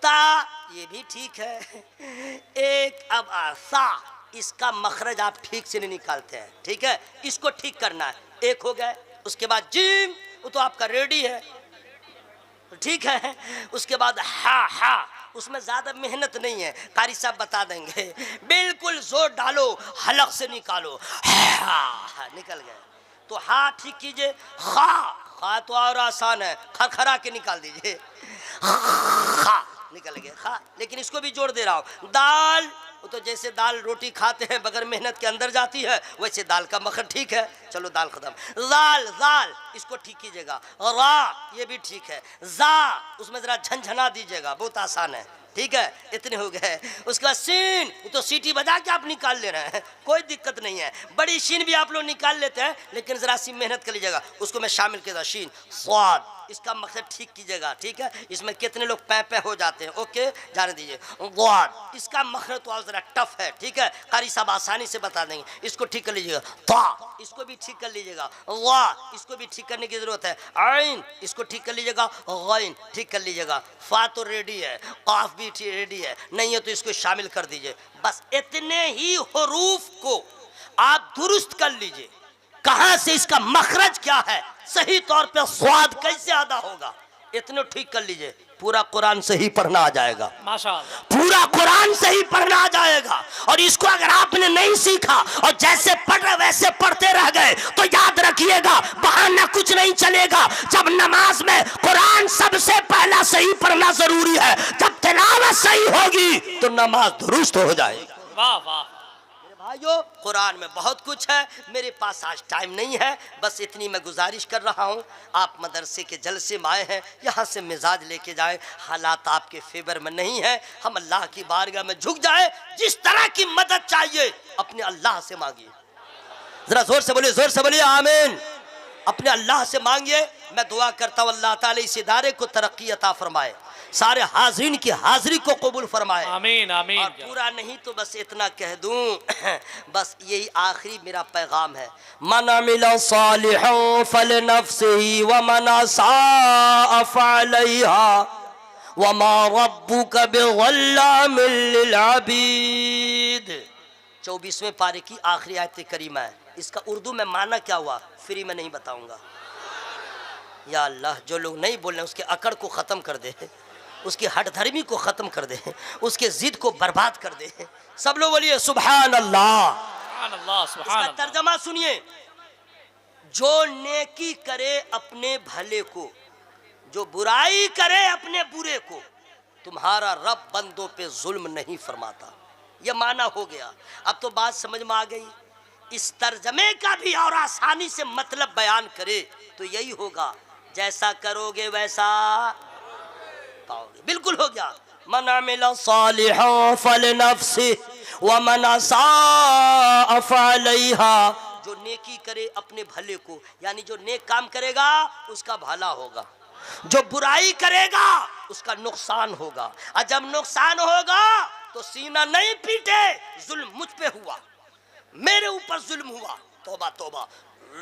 ता ये भी ठीक है, एक अब सा इसका मखरज आप ठीक से नहीं निकालते हैं, ठीक है, इसको ठीक करना है। एक हो गए। उसके बाद जीम वो तो आपका रेडी है, ठीक है। उसके बाद हा उसमें ज्यादा मेहनत नहीं है, कारी साहब बता देंगे। बिल्कुल जोर डालो, हलक से निकालो, हा निकल गए। तो हा ठीक कीजिए। खा तो और आसान है, खरखरा के निकाल दीजिए, खा निकल गए खा। लेकिन इसको भी जोड़ दे रहा हूँ। दाल वो तो जैसे दाल रोटी खाते हैं बगैर मेहनत के अंदर जाती है, वैसे दाल का मखर ठीक है। चलो दाल खत्म। लाल दाल इसको ठीक कीजिएगा। रा ये भी ठीक है। जा उसमें जरा झंझना दीजिएगा, बहुत आसान है, ठीक है। इतने हो गए। उसके बाद सीन तो सीटी बजा के आप निकाल ले रहे हैं, कोई दिक्कत नहीं है। बड़ी शीन भी आप लोग निकाल लेते हैं, लेकिन जरा सी मेहनत कर लीजिएगा, उसको मैं शामिल किया। शीन स्वाद इसका मकसद ठीक कीजिएगा, ठीक है। इसमें कितने लोग पै हो जाते हैं, ओके जाने दीजिए। वाद इसका मखरज तो जरा टफ है, ठीक है, कारी साहब आसानी से बता देंगे, इसको ठीक कर लीजिएगा। ता इसको भी ठीक कर लीजिएगा। वाह इसको भी ठीक करने की जरूरत है। आइन इसको ठीक कर लीजिएगा। गैन ठीक कर लीजिएगा। फा तो रेडी है, काफ भी रेडी है, नहीं है तो इसको शामिल कर दीजिए। बस इतने ही हुरूफ को आप दुरुस्त कर लीजिए। कहां से इसका मखरज क्या है, सही तौर पे स्वाद कैसे अदा होगा, इतने ठीक कर लीजिए। पूरा कुरान से ही पढ़ना आ जाएगा, माशाअल्लाह। पूरा कुरान से ही पढ़ना आ जाएगा। और इसको अगर आपने नहीं सीखा और जैसे पढ़ रहे वैसे पढ़ते रह गए तो याद रखिएगा बहाना कुछ नहीं चलेगा। जब नमाज में कुरान सबसे पहला सही पढ़ना जरूरी है, जब तिलावत सही होगी तो नमाज दुरुस्त हो जाएगी। वाह वाह भाइयों, कुरान में बहुत कुछ है, मेरे पास आज टाइम नहीं है, बस इतनी मैं गुजारिश कर रहा हूँ। आप मदरसे के जलसे में आए हैं, यहाँ से मिजाज लेके जाए। हालात आपके फेवर में नहीं है, हम अल्लाह की बारगाह में झुक जाए। जिस तरह की मदद चाहिए अपने अल्लाह से मांगिए। जरा जोर से बोलिए आमीन। अपने अल्लाह से मांगिए। मैं दुआ करता हूँ अल्लाह ताला इस इदारे को तरक्की अता फरमाए, सारे हाजिरीन की हाजिरी को कबूल फरमाए। आमीन आमीन। और पूरा नहीं तो बस इतना कह दूं, बस यही आखिरी मेरा पैगाम है। मन अमिला सालिहन फलिनफ्सिही व मन असाअ फअलैहा व मा रब्बुका बिज़ल्लामिल लिल अबीद। 24वें पारे की आखिरी आयत करीमा है। इसका उर्दू में माना क्या हुआ फ्री में नहीं बताऊंगा। या अल्लाह, जो लोग नहीं बोल रहे उसके अकड़ को ख़त्म कर दे, उसकी हठधर्मी को ख़त्म कर दे, उसके जिद को बर्बाद कर दे। सब लोग बोलिए सुभान अल्लाह। सुभान अल्लाह सुभान इसका अल्लाह। तर्जमा सुनिए, जो नेकी करे अपने भले को, जो बुराई करे अपने बुरे को, तुम्हारा रब बंदों पे जुल्म नहीं फरमाता। यह माना हो गया। अब तो बात समझ में आ गई। इस तर्जमे का भी और आसानी से मतलब बयान करे तो यही होगा, जैसा करोगे वैसा पाओगे। बिल्कुल हो गया। मन अमिला सालिहन फलिनफ्सिही व मन असाअ फअलैहा। जो नेकी करे अपने भले को, यानी जो नेक काम करेगा उसका भला होगा, जो बुराई करेगा उसका नुकसान होगा। और जब नुकसान होगा तो सीना नहीं पीटे, जुल्म मुझ पे हुआ, मेरे ऊपर जुल्म हुआ। तौबा तौबा।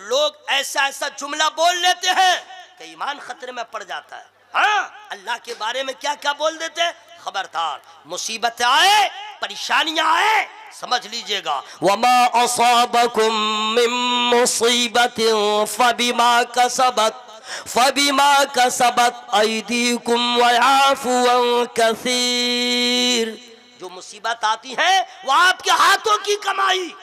लोग ऐसा ऐसा जुमला बोल लेते हैं कि ईमान खतरे में पड़ जाता है। हाँ, अल्लाह के बारे में क्या क्या बोल देते हैं। खबरदार, मुसीबतें आए, परेशानियां आए, समझ लीजिएगा, वमा असाबकुम मिन मुसीबतिन फबिमा कसबत ऐदीकुम व याफू अन कसीर। जो मुसीबत आती है वो आपके हाथों की कमाई।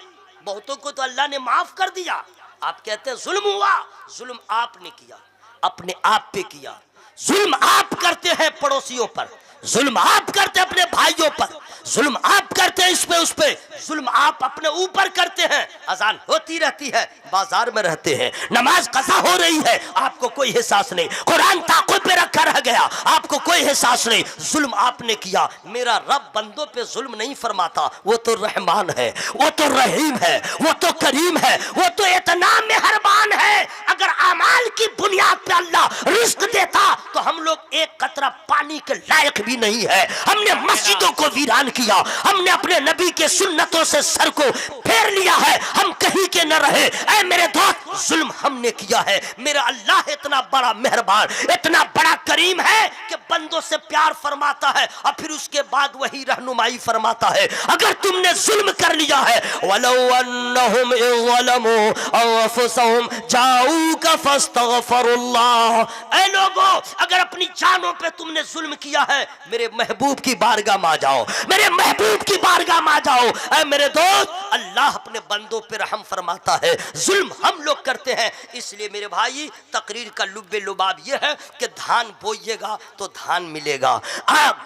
बहुतों को तो अल्लाह ने माफ कर दिया। आप कहते हैं जुल्म हुआ, जुल्म आपने किया, अपने आप पे किया। जुल्म आप करते हैं पड़ोसियों पर, जुल्म आप करते हैं अपने भाइयों पर, जुल्म आप करते हैं इस पे उस पे, जुल्म आप अपने ऊपर करते हैं। अजान होती रहती है, बाजार में रहते हैं, नमाज कज़ा हो रही है, आपको कोई एहसास नहीं, कुरान ताक़ुब पे रखा रह गया, आपको कोई एहसास नहीं। जुल्म आपने किया। मेरा रब बंदों पे जुल्म नहीं फरमाता। वो तो रहमान है, वो तो रहीम है, वो तो करीम है, वो तो इतना मेहरबान है। अगर अमाल की बुनियाद पे अल्लाह रिस्क देता तो हम लोग एक कतरा पानी के लायक भी नहीं है। हमने मस्जिदों को वीरान किया, हमने अपने नबी के सुन्नतों से सर को फेर लिया है, हम कहीं के न रहे। ऐ मेरे दोस्त, जुल्म हमने किया है। मेरा अल्लाह इतना बड़ा मेहरबान, इतना बड़ा करीम है कि बंदों से प्यार फरमाता है और फिर उसके बाद वही रहनुमाई फरमाता है। अगर तुमने जुल्म कर लिया है, वलौ अन्नहुम इज़्ज़लमू अनफुसहुम जाऊका फस्तगफरुल्लाह। ऐ लोगों, अगर अपनी जानों पे तुमने जुल्म किया है, मेरे महबूब की बारगाह में आ जाओ, मेरे महबूब की बारगाह में आ जाओ। ऐ मेरे दोस्त, अल्लाह अपने बंदों पे रहम फरमाता है। जुल्म हम लोग करते हैं। इसलिए मेरे भाई, तकरीर का लुब्बे लुबाब ये है कि धान बोइएगा तो धान मिलेगा,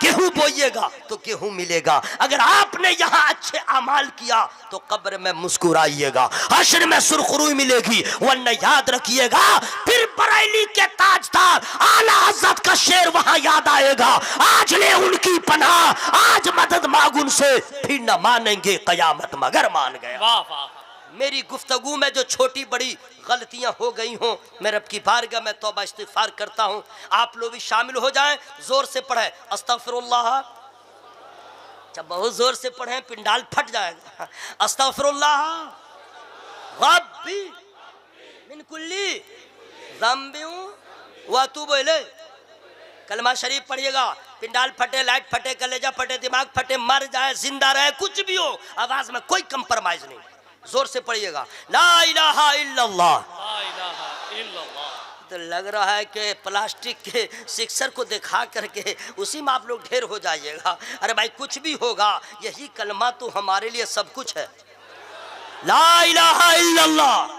गेहूं बोइएगा तो गेहूं मिलेगा। अगर आपने यहाँ अच्छे अमाल किया तो कब्र में मुस्कुराइएगा, हश्र में सुरखरुई मिलेगी। वरना याद रखिएगा, फिर बरेली के ताजदार आला हज़रत का शेर वहां याद आएगा, आज ले उनकी पनाह, आज मदद मांग उनसे, फिर न मानेंगे कयामत मगर मान गया। वाह वाह। मेरी गुफ्तगू में जो छोटी बड़ी गलतियां हो गई हों, मैं रब की बारगाह में तौबा इस्तिगफार करता हूं। आप लोग भी शामिल हो जाएं, जोर से पढ़ें अस्तगफिरुल्लाह। जब बहुत जोर से पढ़ें पिंडाल फट जाएगा। अस्तगफिरुल्लाह रब्बी मिन कुल्ली ज़ंबि व अतूबु इलैह। कलमा शरीफ पढ़िएगा, पिंडाल फटे, लाइट फटे, कलेजा फटे, दिमाग फटे, मर जाए, जिंदा रहे, कुछ भी हो, आवाज में कोई कंप्रोमाइज नहीं। जोर से पढ़िएगा, ला इलाहा इल्लल्लाह। ला इलाहा इल्लल्लाह। तो लग रहा है कि प्लास्टिक के सिक्सर को दिखा करके उसी में आप लोग ढेर हो जाइएगा। अरे भाई, कुछ भी होगा, यही कलमा तो हमारे लिए सब कुछ है। ला इलाहा इल्लल्लाह।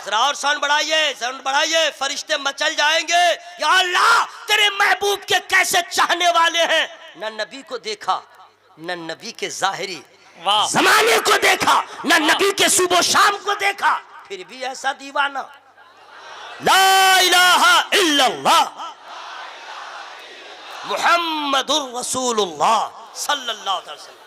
जरा और साउंड बढ़ाइए, साउंड बढ़ाइए, फरिश्ते मचल जाएंगे। या अल्लाह, तेरे महबूब के कैसे चाहने वाले हैं। न नबी को देखा, न नबी के जाहिरी जमाने को देखा, न नबी के सुबह शाम को देखा, फिर भी ऐसा दीवाना। ला इलाहा इल्लल्लाह मुहम्मदुर रसूलुल्लाह सल्लल्लाहु अलैहि वसल्लम।